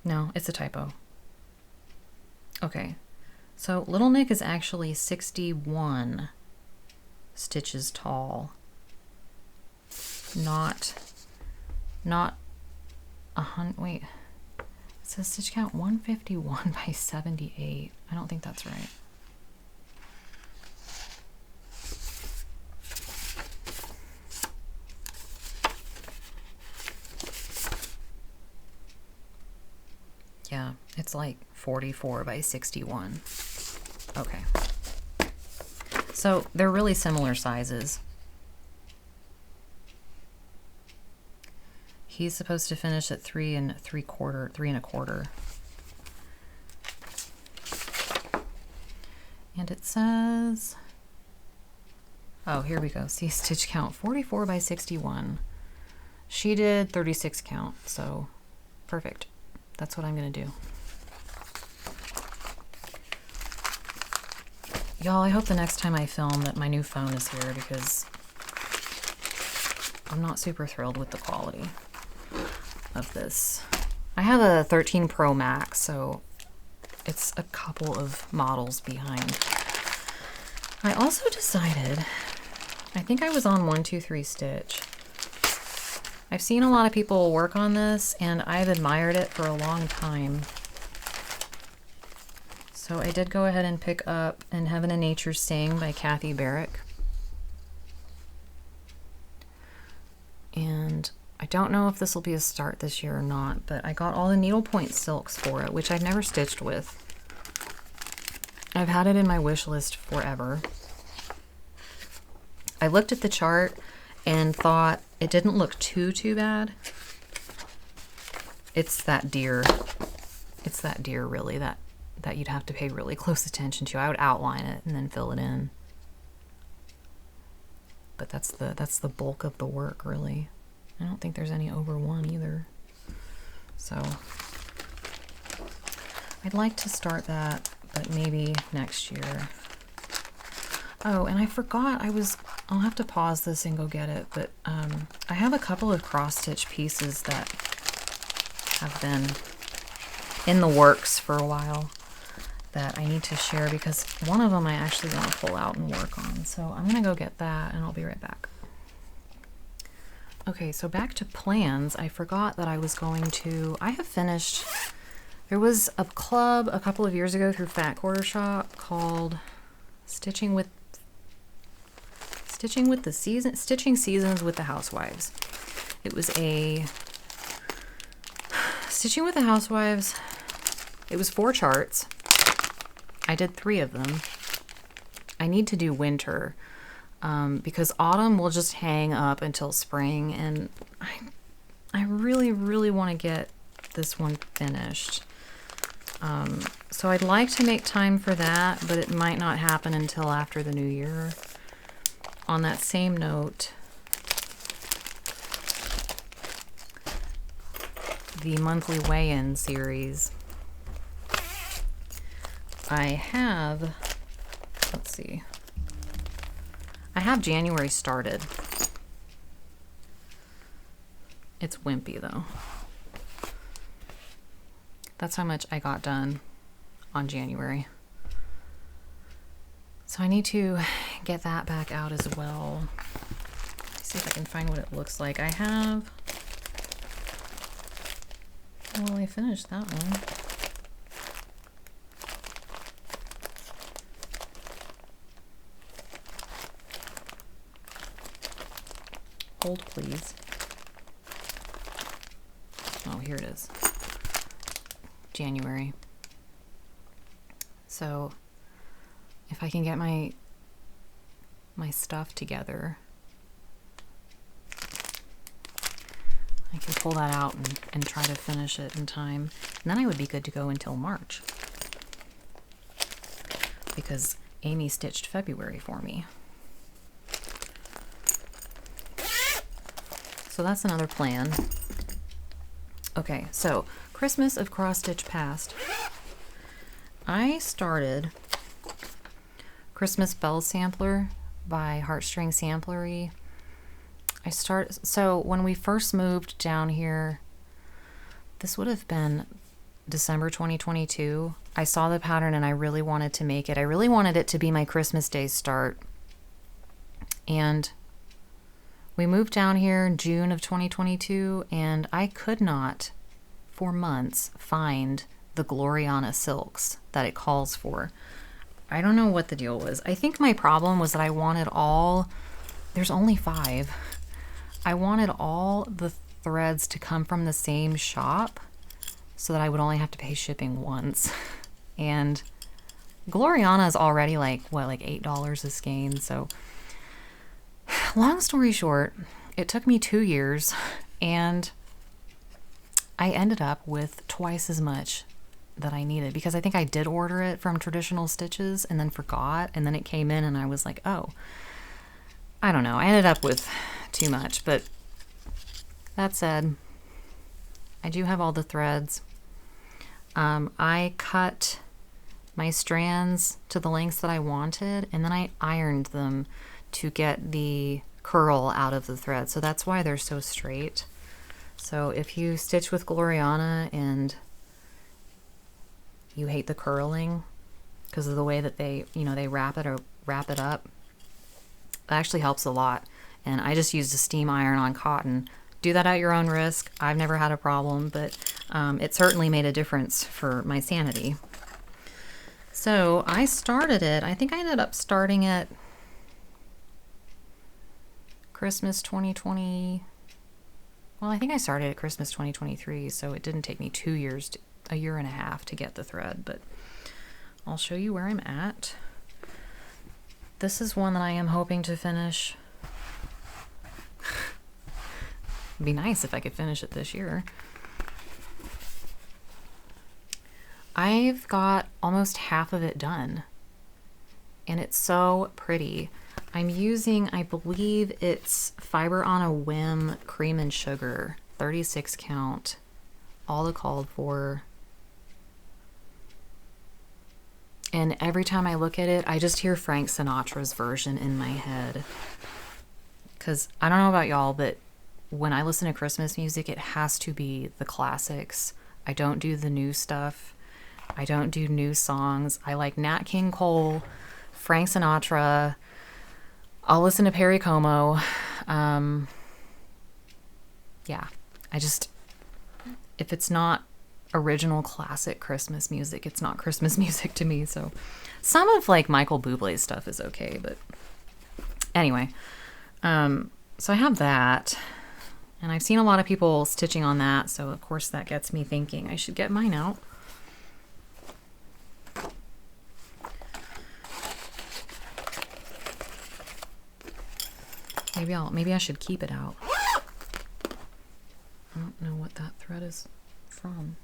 No, it's a typo. Okay, so Little Nick is actually 61 stitches tall. Not wait, it says stitch count 151 by 78. I don't think that's right. Yeah, it's like 44 by 61. Okay. So they're really similar sizes. He's supposed to finish at 3 3/4, 3 1/4. And it says, oh, here we go. See, stitch count 44 by 61. She did 36 count, so perfect. That's what I'm gonna do. Y'all, I hope the next time I film that my new phone is here because I'm not super thrilled with the quality of this. I have a 13 Pro Max, so it's a couple of models behind. I also decided, I think I was on 123 Stitch. I've seen a lot of people work on this and I've admired it for a long time. So I did go ahead and pick up In Heaven and Nature Sing by Kathy Barrick. And I don't know if this will be a start this year or not, but I got all the needlepoint silks for it, which I've never stitched with. I've had it in my wish list forever. I looked at the chart and thought it didn't look too bad. It's that deer. It's that deer really that you'd have to pay really close attention to. I would outline it and then fill it in. But that's the bulk of the work, really. I don't think there's any over one either. So I'd like to start that, but maybe next year. Oh, and I forgot, I'll have to pause this and go get it, but I have a couple of cross-stitch pieces that have been in the works for a while that I need to share because one of them I actually want to pull out and work on. So I'm gonna go get that and I'll be right back. Okay, so back to plans. I forgot that I have finished There was a club a couple of years ago through Fat Quarter Shop called Stitching Seasons with the Housewives. It was a Stitching with the Housewives. It was 4 charts. I did 3 of them. I need to do winter because autumn will just hang up until spring, and I really, really want to get this one finished. So I'd like to make time for that, but it might not happen until after the new year. On that same note, the monthly weigh-in series, I have, let's see, I have January started. It's wimpy though. That's how much I got done on January. So I need to get that back out as well. See if I can find what it looks like. I have, well, I finished that one. Hold please. Oh, here it is. January. So if I can get my stuff together, I can pull that out and try to finish it in time. And then I would be good to go until March, because Amy stitched February for me. So that's another plan. Okay, so Christmas of Cross Stitch Past. I started Christmas Bell Sampler by Heartstring Samplery. So when we first moved down here, this would have been December 2022. I saw the pattern and I really wanted to make it. I really wanted it to be my Christmas Day start. And we moved down here in June of 2022, and I could not, for months, find the Gloriana silks that it calls for. I don't know what the deal was. I think my problem was that I wanted there's only 5. I wanted all the threads to come from the same shop so that I would only have to pay shipping once. And Gloriana is already like $8 a skein, so long story short, it took me 2 years, and I ended up with twice as much that I needed, because I think I did order it from Traditional Stitches and then forgot, and then it came in and I was like, oh, I don't know. I ended up with too much, but that said, I do have all the threads. I cut my strands to the lengths that I wanted, and then I ironed them to get the curl out of the thread. So that's why they're so straight. So if you stitch with Gloriana and you hate the curling because of the way that they wrap it up, that actually helps a lot. And I just used a steam iron on cotton. Do that at your own risk. I've never had a problem, but it certainly made a difference for my sanity. So I started it. I think I ended up starting it Christmas 2020. Well, I think I started at Christmas 2023, so it didn't take me 2 years, a year and a half to get the thread, but I'll show you where I'm at. This is one that I am hoping to finish. It'd be nice if I could finish it this year. I've got almost half of it done, and it's so pretty. I'm using, I believe it's Fiber on a Whim Cream and Sugar, 36 count, all the called for. And every time I look at it, I just hear Frank Sinatra's version in my head. Because I don't know about y'all, but when I listen to Christmas music, it has to be the classics. I don't do the new stuff. I don't do new songs. I like Nat King Cole, Frank Sinatra. I'll listen to Perry Como. Yeah, if it's not original classic Christmas music. It's not Christmas music to me, so some of like Michael Bublé's stuff is okay, but anyway. So I have that, and I've seen a lot of people stitching on that, so of course that gets me thinking I should get mine out. Maybe I should keep it out. I don't know what that thread is from.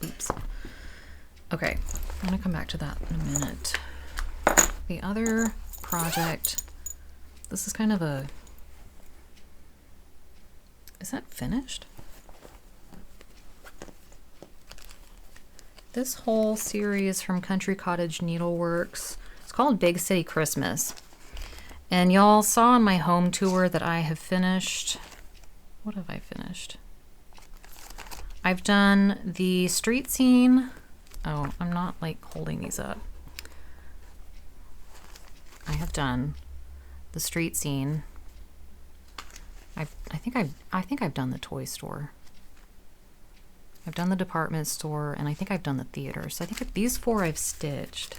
Oops. Okay, I'm gonna come back to that in a minute. The other project, this is kind of a, is that finished? This whole series from Country Cottage Needleworks, it's called Big City Christmas. And y'all saw on my home tour that I have finished, what have I finished? I've done the street scene. Oh, I'm not like holding these up. I have done the street scene. I think I've done the toy store. I've done the department store, and I think I've done the theater. So I think these 4 I've stitched.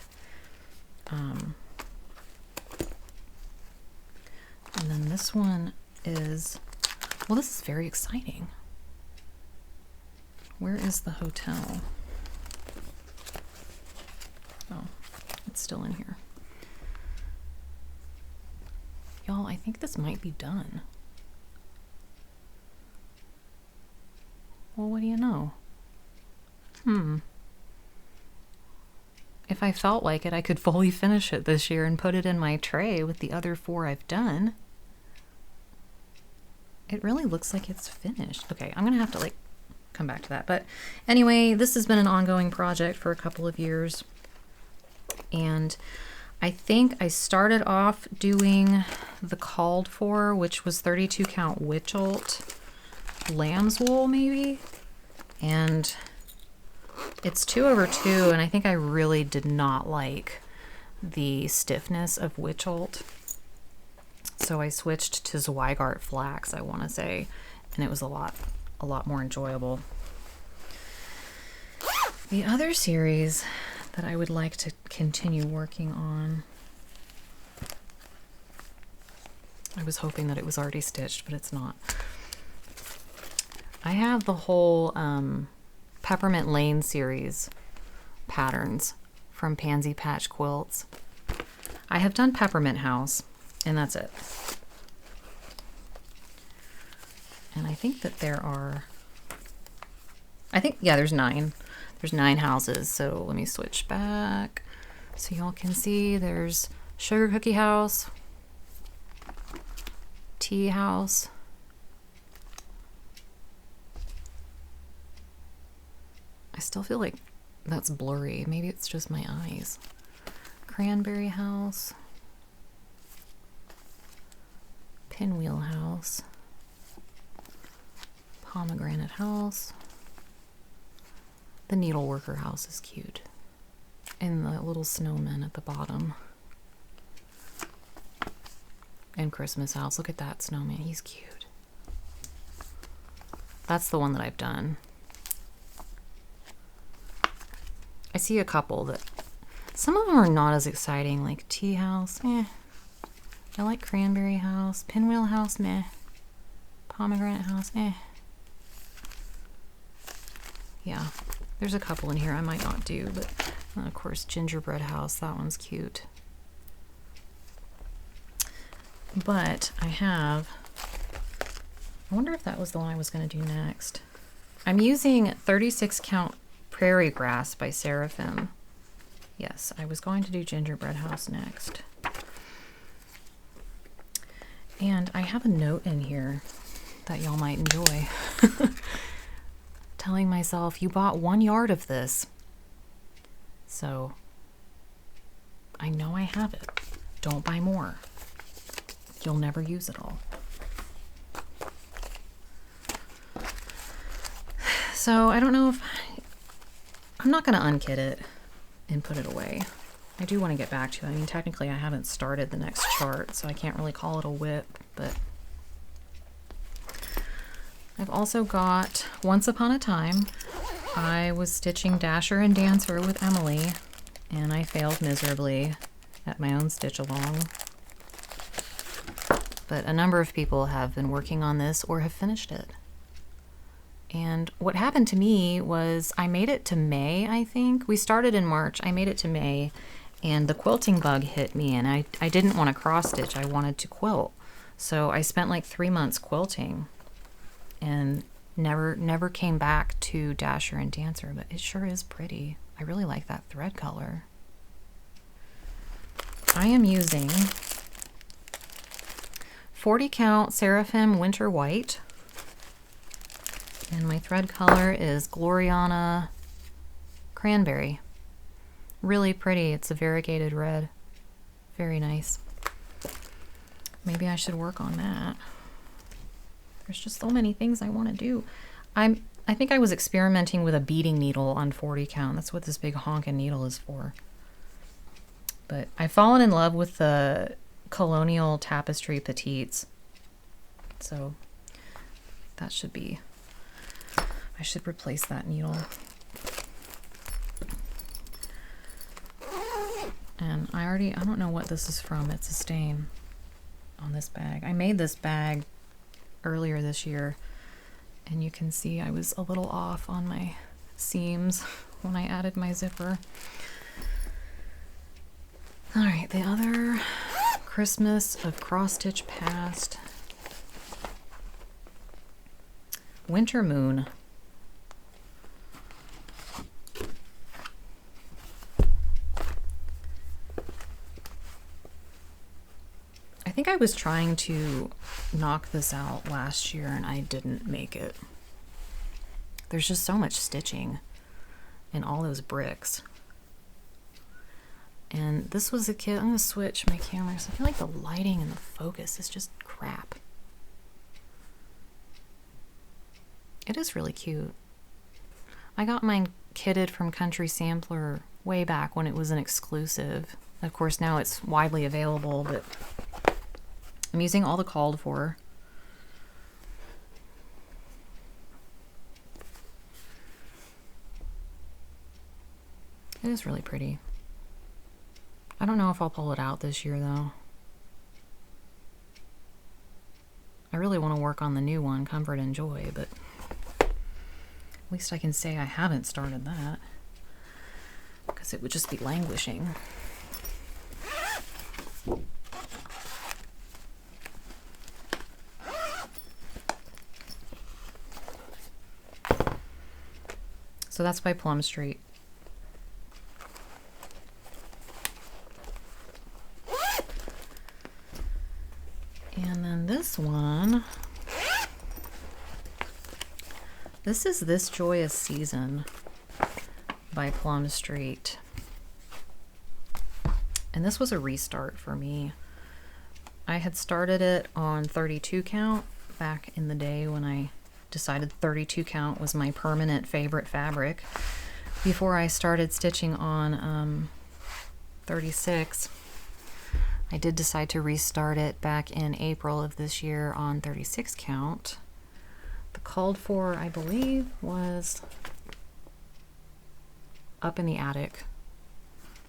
And then this one is, well, this is very exciting. Where is the hotel? Oh, it's still in here. Y'all, I think this might be done. Well, what do you know? If I felt like it, I could fully finish it this year and put it in my tray with the other 4 I've done. It really looks like it's finished. Okay, I'm gonna have to like come back to that. But anyway, this has been an ongoing project for a couple of years. And I think I started off doing the called for, which was 32 count Witchelt lamb's wool maybe. And it's 2/2, and I think I really did not like the stiffness of Witchelt. So I switched to Zweigart flax, I want to say, and it was a lot more enjoyable. The other series that I would like to continue working on, I was hoping that it was already stitched, but it's not. I have the whole Peppermint Lane series patterns from Pansy Patch Quilts. I have done Peppermint House, and that's it. And I think that there are, yeah, there's 9. There's 9 houses, so let me switch back so y'all can see. There's Sugar Cookie House, Tea House, I still feel like that's blurry. Maybe it's just my eyes. Cranberry House, Pinwheel House, Pomegranate House. The Needleworker House is cute. And the little snowman at the bottom. And Christmas House. Look at that snowman. He's cute. That's the one that I've done. I see a couple that, some of them are not as exciting, like Tea House, I like Cranberry House, Pinwheel House, meh. Pomegranate House, Yeah, there's a couple in here I might not do, but of course Gingerbread House, that one's cute. But I wonder if that was the one I was going to do next. I'm using 36 count Prairie Grass by Seraphim. Yes, I was going to do Gingerbread House next. And I have a note in here that y'all might enjoy. Telling myself, you bought 1 yard of this. So, I know I have it. Don't buy more. You'll never use it all. So, I don't know if... I'm not going to unkit it and put it away. I do want to get back to it. I mean, technically I haven't started the next chart, so I can't really call it a whip, but I've also got Once Upon a Time. I was stitching Dasher and Dancer with Emily, and I failed miserably at my own stitch along. But a number of people have been working on this or have finished it. And what happened to me was I made it to May, I think. We started in March. I made it to May, and the quilting bug hit me, and I didn't want to cross stitch. I wanted to quilt. So I spent like 3 months quilting and never came back to Dasher and Dancer, but it sure is pretty. I really like that thread color. I am using 40 count Seraphim Winter White, and my thread color is Gloriana Cranberry. Really pretty. It's a variegated red. Very nice. Maybe I should work on that. There's just so many things I want to do. I think I was experimenting with a beading needle on 40 count. That's what this big honkin' needle is for. But I've fallen in love with the Colonial Tapestry Petites. So that should be, I should replace that needle. And I don't know what this is from. It's a stain on this bag. I made this bag earlier this year, and you can see I was a little off on my seams when I added my zipper. All right, the other Christmas of Cross Stitch Past. Winter Moon. I think I was trying to knock this out last year and I didn't make it. There's just so much stitching in all those bricks. And this was a kit. I'm going to switch my cameras. I feel like the lighting and the focus is just crap. It is really cute. I got mine kitted from Country Sampler way back when it was an exclusive. Of course, now it's widely available, but I'm using all the called for. It is really pretty. I don't know if I'll pull it out this year, though. I really want to work on the new one, Comfort and Joy, but at least I can say I haven't started that, because it would just be languishing. So that's by Plum Street. And then this one, this is This Joyous Season by Plum Street. And this was a restart for me. I had started it on 32 count back in the day when I decided 32 count was my permanent favorite fabric. Before I started stitching on 36, I did decide to restart it back in April of this year on 36 count. The called for, I believe, was Up in the Attic.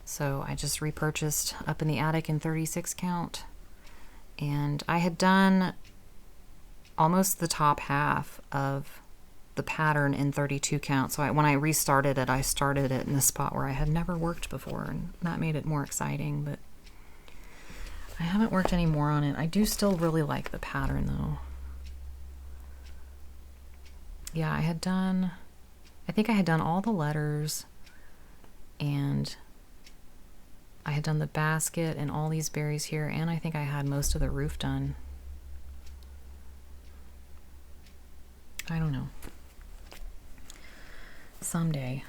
So I just repurchased Up in the Attic in 36 count. And I had done almost the top half of the pattern in 32 count. So when I restarted it, I started it in a spot where I had never worked before, and that made it more exciting, but I haven't worked any more on it. I do still really like the pattern though. Yeah, I think I had done all the letters, and I had done the basket and all these berries here, and I think I had most of the roof done. I don't know. Someday.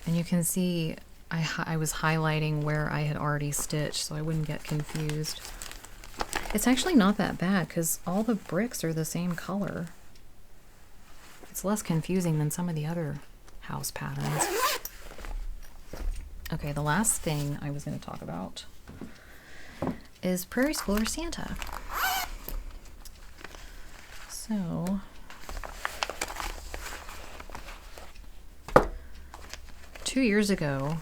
And you can see I was highlighting where I had already stitched so I wouldn't get confused. It's actually not that bad because all the bricks are the same color. It's less confusing than some of the other house patterns. Okay, the last thing I was going to talk about is Prairie Schooler Santa. So, two years ago,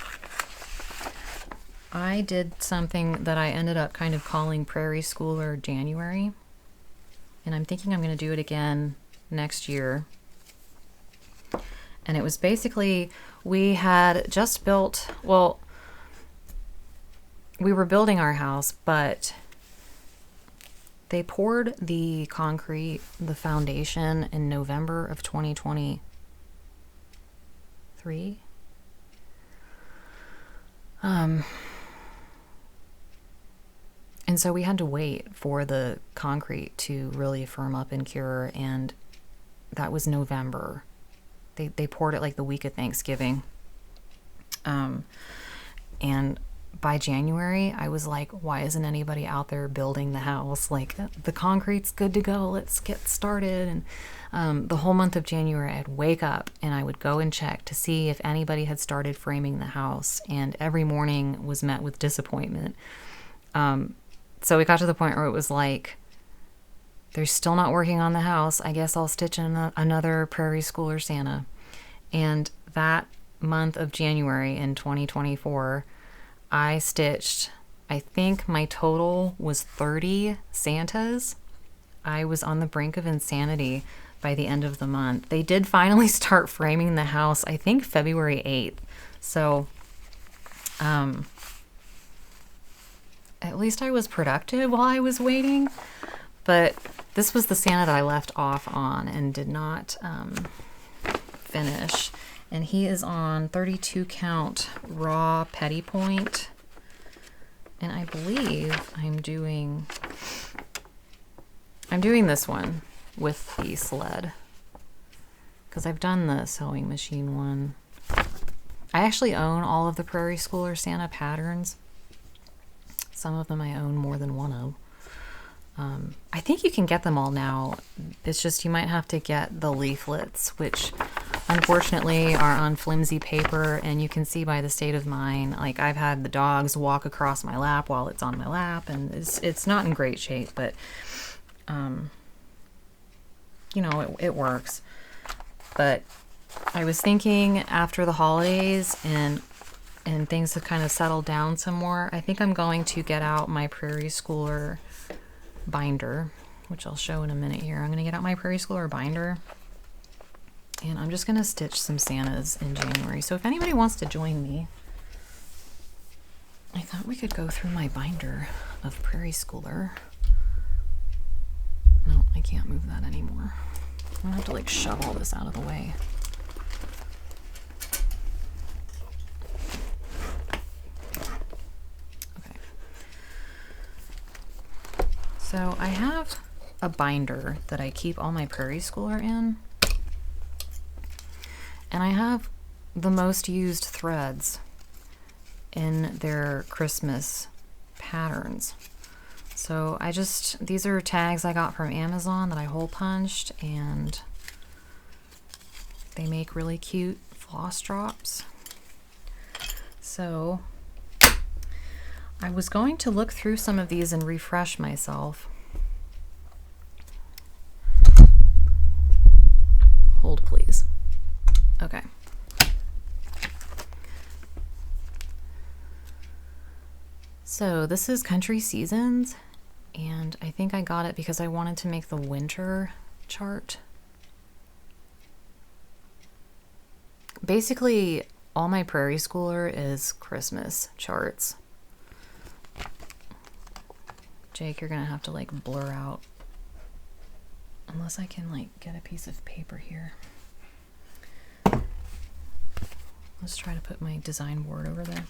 I did something that I ended up kind of calling Prairie Schooler January. And I'm thinking I'm going to do it again next year. And it was basically, we had just built, well, we were building our house, but they poured the concrete, the foundation in November of 2023. And so we had to wait for the concrete to really firm up and cure, and that was November. They poured it like the week of Thanksgiving. And by January, I was like, why isn't anybody out there building the house? Like, the concrete's good to go. Let's get started. And the whole month of January, I'd wake up and I would go and check to see if anybody had started framing the house. And every morning was met with disappointment. So we got to the point where it was like, they're still not working on the house. I guess I'll stitch in another Prairie Schooler Santa. And that month of January in 2024, I stitched, I think my total was 30 Santas. I was on the brink of insanity by the end of the month. They did finally start framing the house, I think February 8th. So, at least I was productive while I was waiting. But this was the Santa that I left off on and did not finish. And he is on 32 count raw petty point. And I believe I'm doing this one with the sled, because I've done the sewing machine one. I actually own all of the Prairie Schooler Santa patterns. Some of them I own more than one of. I think you can get them all now. It's just you might have to get the leaflets, which unfortunately are on flimsy paper, and you can see by the state of mine, like I've had the dogs walk across my lap while it's on my lap, and it's not in great shape, but you know, it works. But I was thinking after the holidays and things have kind of settled down some more, I think I'm going to get out my Prairie Schooler binder, which I'll show in a minute here. I'm going to get out my Prairie Schooler binder, and I'm just going to stitch some Santas in January. So if anybody wants to join me, I thought we could go through my binder of Prairie Schooler. No, I can't move that anymore. I'm going to have to like shove all this out of the way. So I have a binder that I keep all my Prairie Schooler in, and I have the most used threads in their Christmas patterns. So these are tags I got from Amazon that I hole punched, and they make really cute floss drops. So I was going to look through some of these and refresh myself. Hold, please. Okay. So this is Country Seasons, and I think I got it because I wanted to make the winter chart. Basically, all my Prairie Schooler is Christmas charts. Jake, you're gonna have to like blur out, unless I can like get a piece of paper here. Let's try to put my design board over there.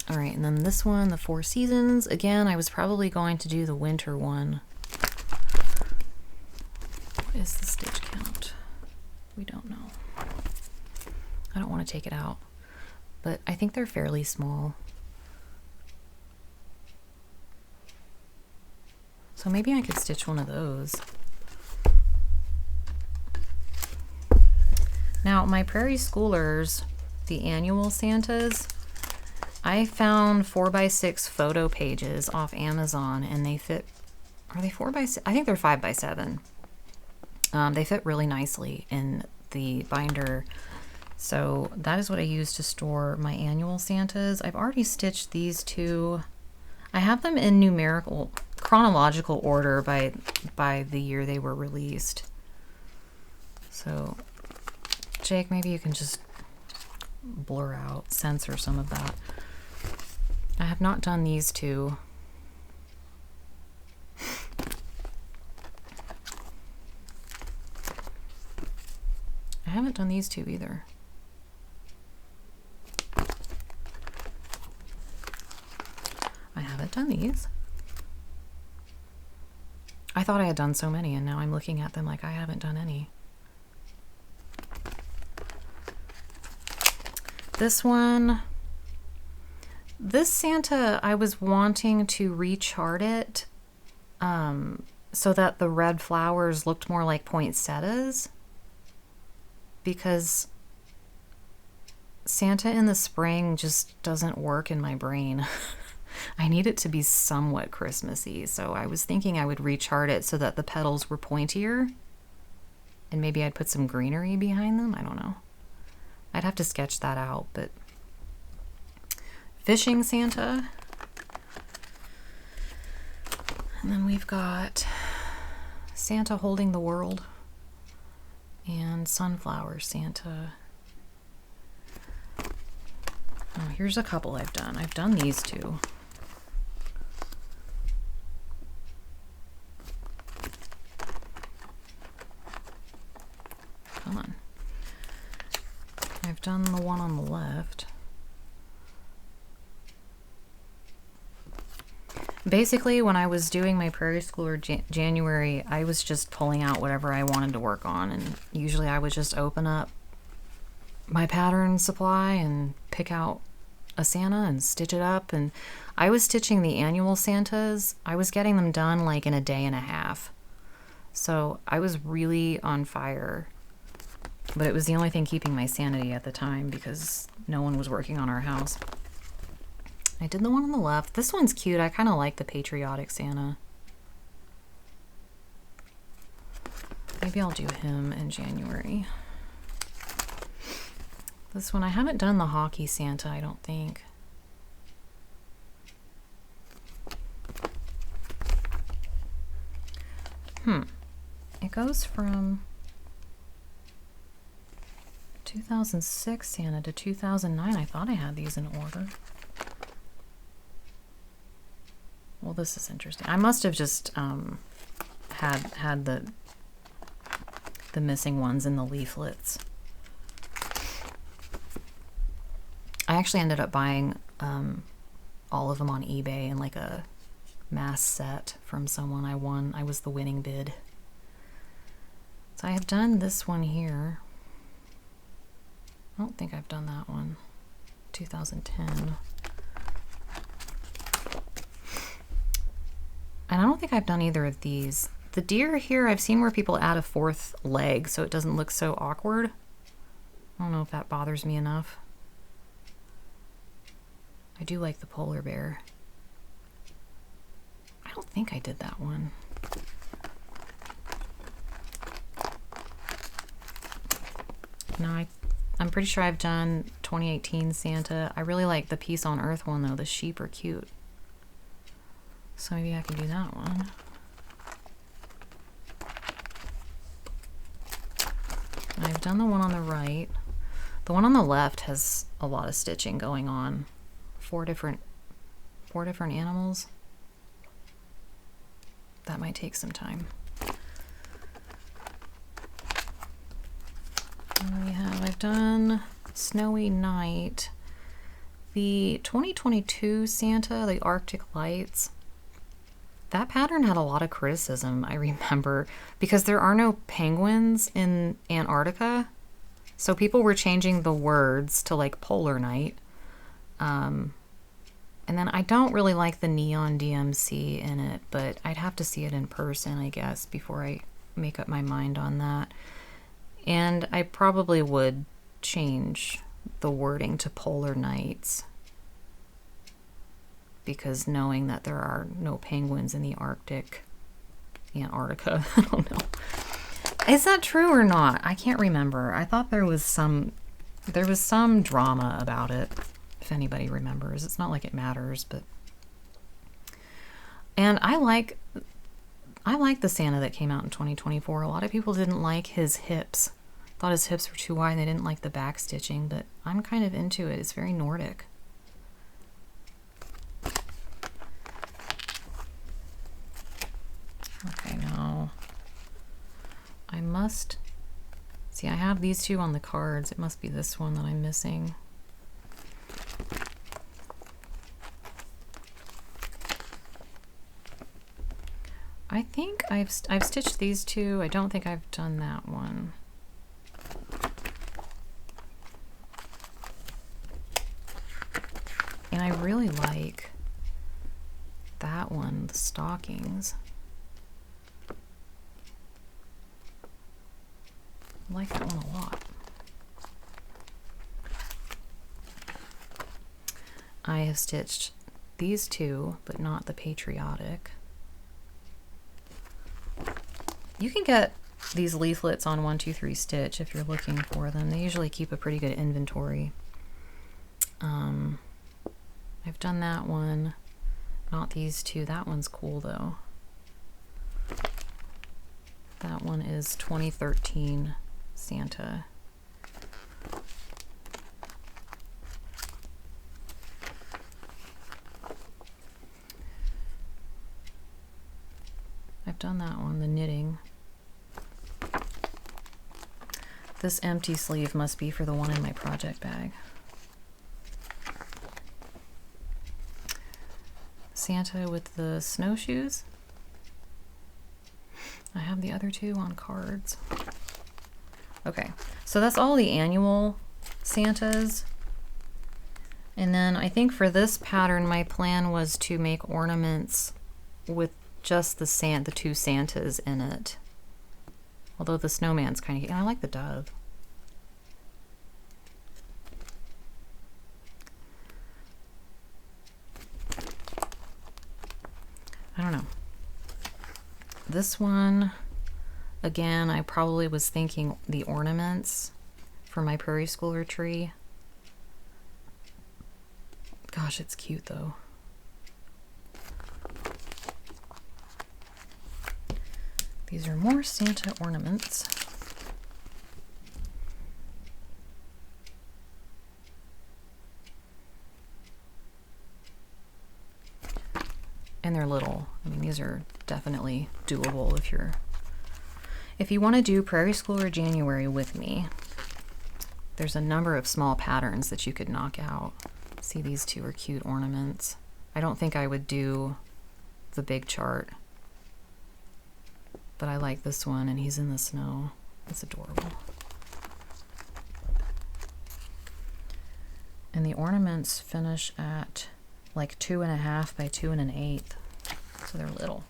All right, and then this one, the 4 Seasons. Again, I was probably going to do the winter one. What is the stitch count? We don't know. I don't want to take it out, but I think they're fairly small. So maybe I could stitch one of those. Now, my Prairie Schoolers, the annual Santas, I found 4x6 photo pages off Amazon, and they fit, are they 4x6? I think they're 5x7. They fit really nicely in the binder. So that is what I use to store my annual Santas. I've already stitched these two. I have them in numerical, chronological order by the year they were released. So Jake, maybe you can just blur out, censor some of that. I have not done these two. I haven't done these two either. I haven't done these. I thought I had done so many, and now I'm looking at them like I haven't done any. This one, this Santa, I was wanting to rechart it so that the red flowers looked more like poinsettias, because Santa in the spring just doesn't work in my brain. I need it to be somewhat Christmassy, so I was thinking I would rechart it so that the petals were pointier, and maybe I'd put some greenery behind them. I don't know. I'd have to sketch that out, but fishing Santa. And then we've got Santa holding the world and sunflower Santa. Oh, here's a couple I've done. I've done these two. Come on. I've done the one on the left. Basically, when I was doing my Prairie Schooler January, I was just pulling out whatever I wanted to work on, and usually I would just open up my pattern supply and pick out a Santa and stitch it up. And I was stitching the annual Santas. I was getting them done like in a day and a half. So I was really on fire. But it was the only thing keeping my sanity at the time because no one was working on our house. I did the one on the left. This one's cute. I kind of like the patriotic Santa. Maybe I'll do him in January. This one, I haven't done the hockey Santa, I don't think. It goes from 2006 Santa to 2009. I thought I had these in order. Well, this is interesting. I must have just had the missing ones in the leaflets. I actually ended up buying all of them on eBay in like a mass set from someone I won. I was the winning bid. So I have done this one here. I don't think I've done that one. 2010. And I don't think I've done either of these. The deer here, I've seen where people add a fourth leg so it doesn't look so awkward. I don't know if that bothers me enough. I do like the polar bear. I don't think I did that one. No, I'm pretty sure I've done 2018 Santa. I really like the Peace on Earth one though. The sheep are cute. So maybe I can do that one. I've done the one on the right. The one on the left has a lot of stitching going on. Four different animals. That might take some time. And I've done Snowy Night. The 2022 Santa, the Arctic Lights, that pattern had a lot of criticism, I remember, because there are no penguins in Antarctica. So people were changing the words to like Polar Night. And then I don't really like the neon DMC in it, but I'd have to see it in person, I guess, before I make up my mind on that. And I probably would change the wording to Polar Nights. because knowing that there are no penguins in the Arctic, Antarctica, I don't know. Is that true or not? I can't remember. I thought there was some drama about it, if anybody remembers. It's not like it matters, but... And I like the Santa that came out in 2024. A lot of people didn't like his hips. Thought his hips were too wide and they didn't like the back stitching, but I'm kind of into it. It's very Nordic. Okay, now I must see, I have these two on the cards. It must be this one that I'm missing. I think I've stitched these two. I don't think I've done that one. And I really like that one, the stockings. I like that one a lot. I have stitched these two, but not the patriotic. You can get these leaflets on 123 Stitch if you're looking for them. They usually keep a pretty good inventory. I've done that one, not these two. That one's cool though. That one is 2013 Santa. I've done that one, the knitting. This empty sleeve must be for the one in my project bag. Santa with the snowshoes. I have the other two on cards. Okay, so that's all the annual Santas. And then I think for this pattern, my plan was to make ornaments with just the two Santas in it. Although the snowman's kind of, and I like the dove. I don't know. This one, again, I probably was thinking the ornaments for my Prairie Schooler tree. Gosh, it's cute though. These are more Santa ornaments. And they're little. I mean, these are definitely doable if you want to do Prairie Schooler January with me. There's a number of small patterns that you could knock out. See, these two are cute ornaments. I don't think I would do the big chart, but I like this one, and he's in the snow. It's adorable. And the ornaments finish at like 2.5 by 2 1/8, so they're little.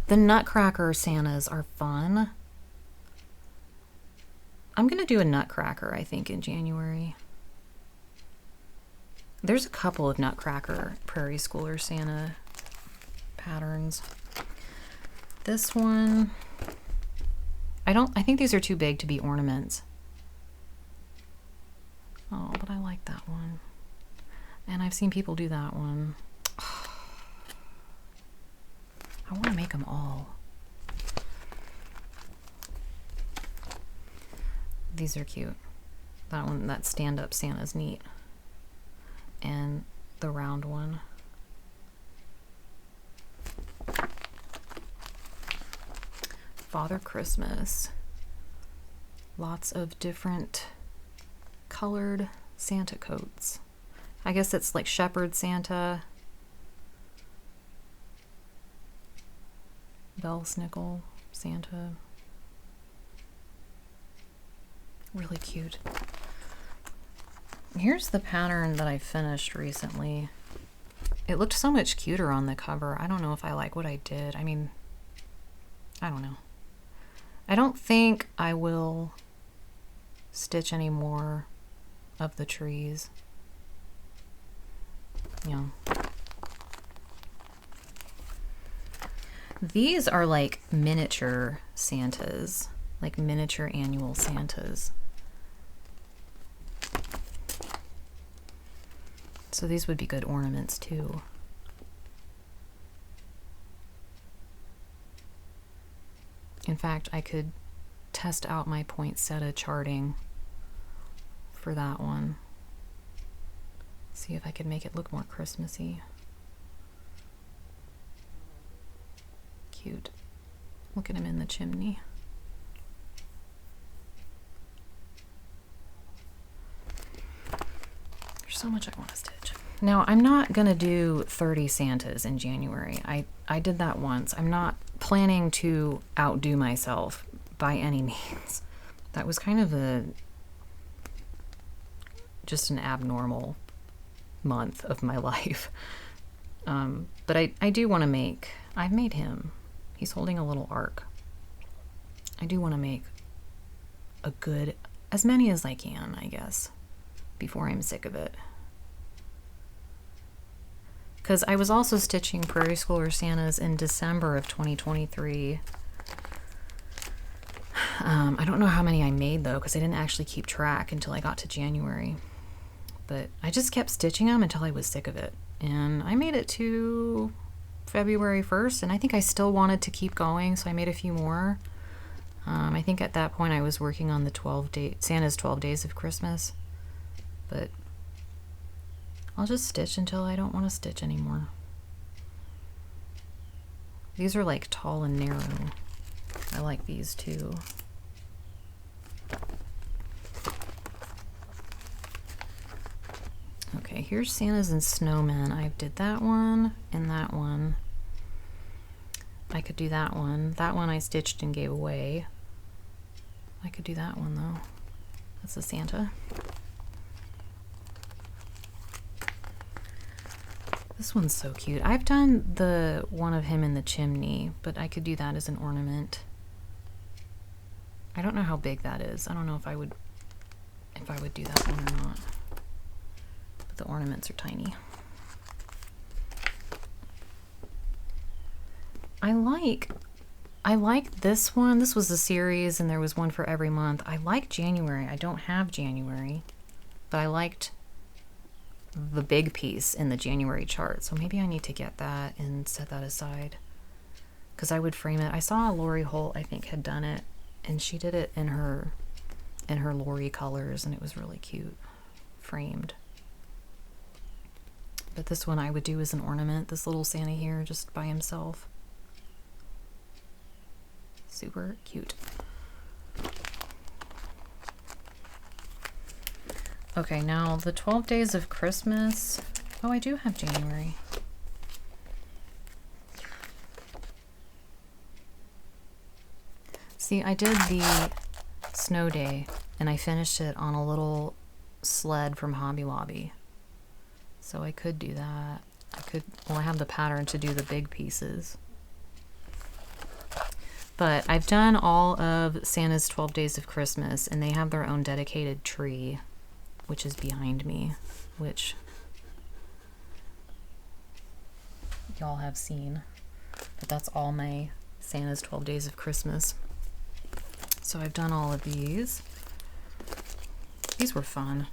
The Nutcracker Santas are fun. I'm gonna do a Nutcracker, I think, in January. There's a couple of Nutcracker Prairie Schooler Santa patterns. This one, I think these are too big to be ornaments. Oh, but I like that one. And I've seen people do that one. I want to make them all. These are cute. That one, that stand-up Santa's neat. And the round one. Father Christmas. Lots of different colored Santa coats. I guess it's like Shepherd Santa, Bell-Snickle Santa. Really cute. Here's the pattern that I finished recently. It looked so much cuter on the cover. I don't know if I like what I did. I mean, I don't know. I don't think I will stitch any more of the trees. You know, These are like miniature Santas, like miniature annual Santas. So these would be good ornaments too. In fact, I could test out my poinsettia charting for that one. See if I could make it look more Christmassy. Cute. Look at him in the chimney. There's so much I want to stitch. Now, I'm not going to do 30 Santas in January. I did that once. I'm not planning to outdo myself by any means. That was kind of just an abnormal month of my life. But I do want to make, I've made him. He's holding a little ark. I do want to make a good, as many as I can, I guess, before I'm sick of it. Because I was also stitching Prairie Schooler Santas in December of 2023. I don't know how many I made though, because I didn't actually keep track until I got to January. But I just kept stitching them until I was sick of it. And I made it to February 1st, and I think I still wanted to keep going, so I made a few more. I think at that point I was working on the Santa's 12 Days of Christmas. But I'll just stitch until I don't want to stitch anymore. These are like tall and narrow. I like these too. Okay, here's Santas and Snowmen. I did that one and that one. I could do that one. That one I stitched and gave away. I could do that one though. That's a Santa. This one's so cute. I've done the one of him in the chimney, but I could do that as an ornament. I don't know how big that is. I don't know if I would do that one or not. But the ornaments are tiny. I like this one. This was a series and there was one for every month. I like January. I don't have January, but I liked the big piece in the January chart. So maybe I need to get that and set that aside, because I would frame it. I saw Lori Holt, I think, had done it, and she did it in her Lori colors, and it was really cute framed. But this one I would do as an ornament, this little Santa here just by himself. Super cute. Okay, now the 12 Days of Christmas. Oh, I do have January. See, I did the snow day and I finished it on a little sled from Hobby Lobby. So I could do that. Well, I have the pattern to do the big pieces. But I've done all of Santa's 12 Days of Christmas, and they have their own dedicated tree, which is behind me, which y'all have seen. But that's all my Santa's 12 Days of Christmas. So I've done all of these. These were fun.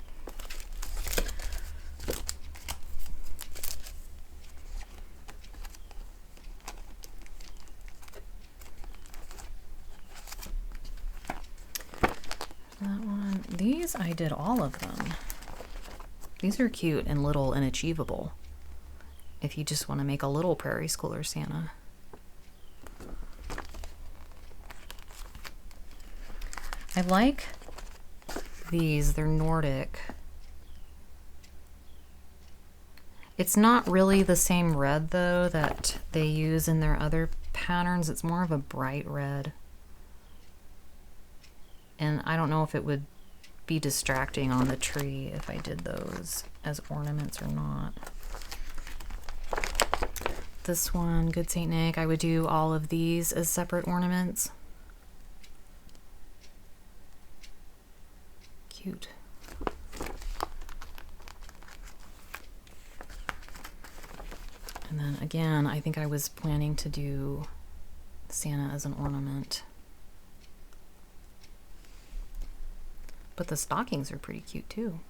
That one. These, I did all of them. These are cute and little and achievable if you just want to make a little Prairie Schooler Santa. I like these. They're Nordic. It's not really the same red though that they use in their other patterns. It's more of a bright red. And I don't know if it would be distracting on the tree if I did those as ornaments or not. This one, Good Saint Nick, I would do all of these as separate ornaments. Cute. And then again, I think I was planning to do Santa as an ornament. But the stockings are pretty cute too.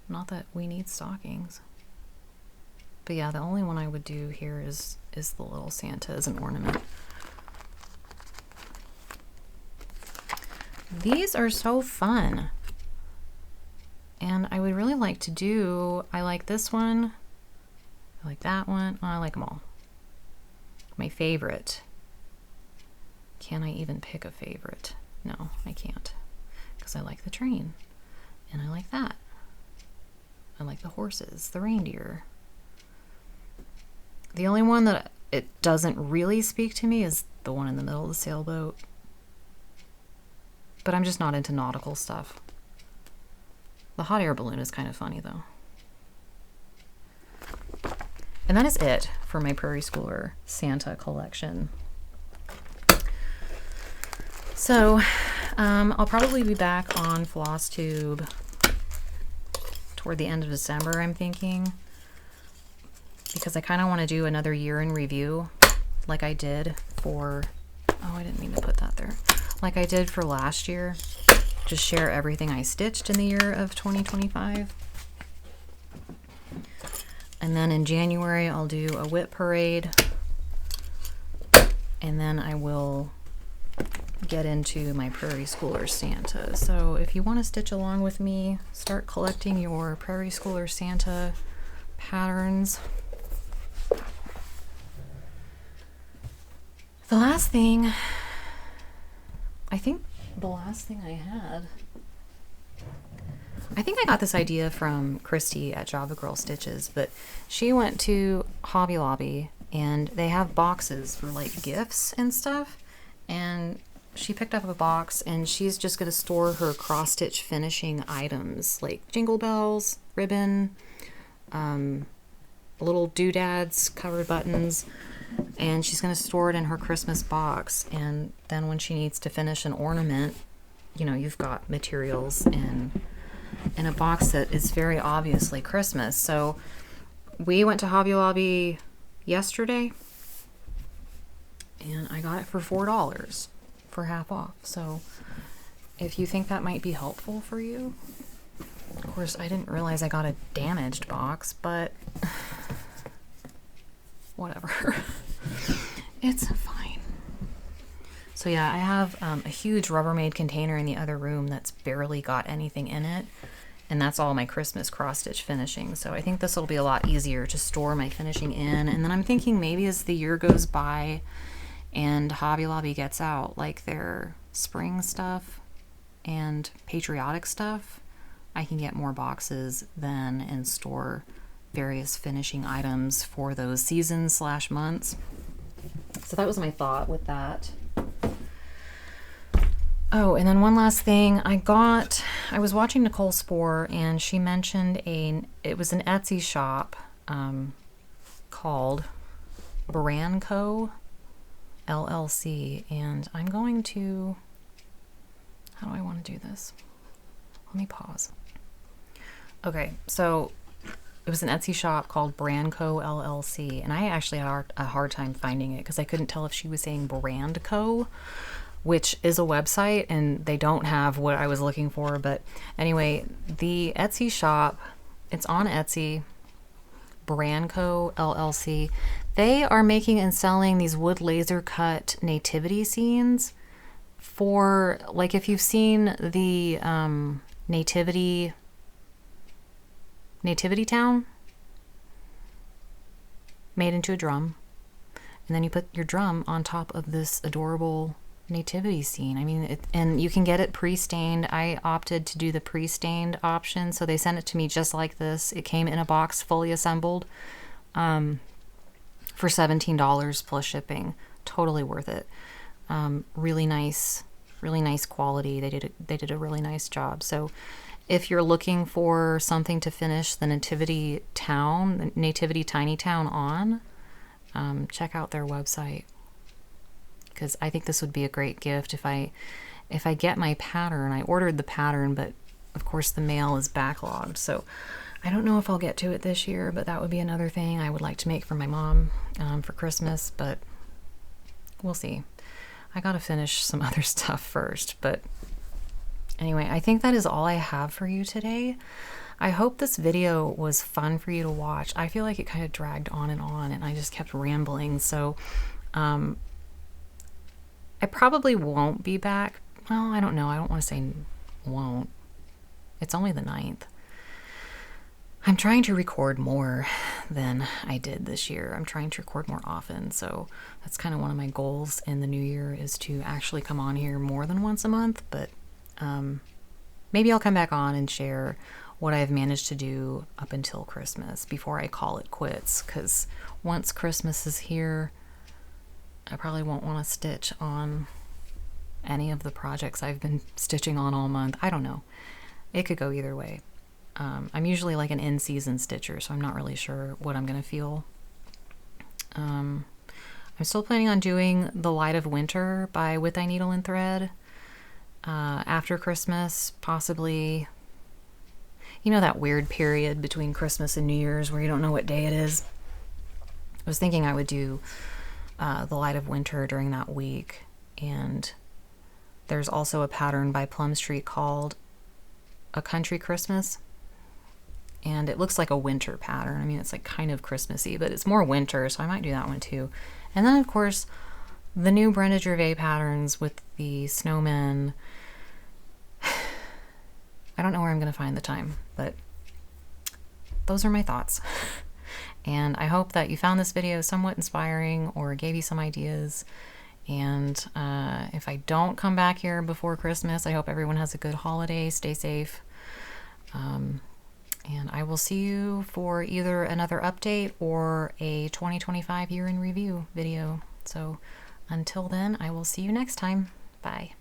Not that we need stockings. But yeah, the only one I would do here is the little Santa as an ornament. These are so fun. And I would really like to do, I like this one, I like that one, oh, I like them all. My favorite. Can I even pick a favorite? No, I can't. Because I like the train. And I like that. I like the horses, the reindeer. The only one that it doesn't really speak to me is the one in the middle of the sailboat. But I'm just not into nautical stuff. The hot air balloon is kind of funny though. And that is it for my Prairie Schooler Santa collection. So I'll probably be back on Flosstube toward the end of December, I'm thinking, because I kind of want to do another year in review like I did for, oh, I didn't mean to put that there, like I did for last year. Just share everything I stitched in the year of 2025. And then in January, I'll do a whip parade. And then I will get into my Prairie Schooler Santa. So if you want to stitch along with me, start collecting your Prairie Schooler Santa patterns. The last thing, I think the last thing I had, I think I got this idea from Christy at Java Girl Stitches, but she went to Hobby Lobby and they have boxes for like gifts and stuff, and she picked up a box and she's just going to store her cross stitch finishing items like jingle bells, ribbon, little doodads, covered buttons, and she's going to store it in her Christmas box. And then when she needs to finish an ornament, you know, you've got materials in a box that is very obviously Christmas. So we went to Hobby Lobby yesterday and I got it for $4 for half off. So if you think that might be helpful for you, of course I didn't realize I got a damaged box, but whatever. It's fine. So yeah, I have a huge Rubbermaid container in the other room that's barely got anything in it, and that's all my Christmas cross stitch finishing. So I think this will be a lot easier to store my finishing in. And then I'm thinking maybe as the year goes by and Hobby Lobby gets out like their spring stuff and patriotic stuff, I can get more boxes then and store various finishing items for those seasons / months. So that was my thought with that. Oh, and then one last thing. I was watching Nicole Spohr and she mentioned it was an Etsy shop called Branco LLC, and I'm going to, how do I want to do this? Let me pause. Okay, so it was an Etsy shop called Branco LLC, and I actually had a hard time finding it because I couldn't tell if she was saying Brandco, which is a website, and they don't have what I was looking for. But anyway, the Etsy shop, it's on Etsy, Branco LLC. They are making and selling these wood laser cut nativity scenes for, like, if you've seen the Nativity Town made into a drum, and then you put your drum on top of this adorable nativity scene. I mean, and you can get it pre-stained. I opted to do the pre-stained option, so they sent it to me just like this. It came in a box fully assembled for $17 plus shipping. Totally worth it. Really nice quality. They did a really nice job. So if you're looking for something to finish the Nativity Tiny Town on, check out their website, because I think this would be a great gift if I get my pattern. I ordered the pattern, but of course the mail is backlogged, so I don't know if I'll get to it this year, but that would be another thing I would like to make for my mom for Christmas. But we'll see. I gotta finish some other stuff first, but anyway, I think that is all I have for you today. I hope this video was fun for you to watch. I feel like it kind of dragged on and I just kept rambling, so I probably won't be back. Well, I don't know. I don't want to say won't. It's only the 9th. I'm trying to record more than I did this year. I'm trying to record more often, so that's kind of one of my goals in the new year, is to actually come on here more than once a month, but maybe I'll come back on and share what I've managed to do up until Christmas before I call it quits, because once Christmas is here, I probably won't want to stitch on any of the projects I've been stitching on all month. I don't know. It could go either way. I'm usually like an in-season stitcher, so I'm not really sure what I'm going to feel. I'm still planning on doing The Light of Winter by With Thy Needle and Thread after Christmas, possibly. You know, that weird period between Christmas and New Year's where you don't know what day it is? I was thinking I would do The Light of Winter during that week, and there's also a pattern by Plum Street called A Country Christmas, and it looks like a winter pattern. I mean, it's like kind of Christmassy, but it's more winter, so I might do that one too. And then, of course, the new Brenda Gervais patterns with the snowmen. I don't know where I'm going to find the time, but those are my thoughts. And I hope that you found this video somewhat inspiring or gave you some ideas. And if I don't come back here before Christmas, I hope everyone has a good holiday. Stay safe. And I will see you for either another update or a 2025 year in review video. So until then, I will see you next time. Bye.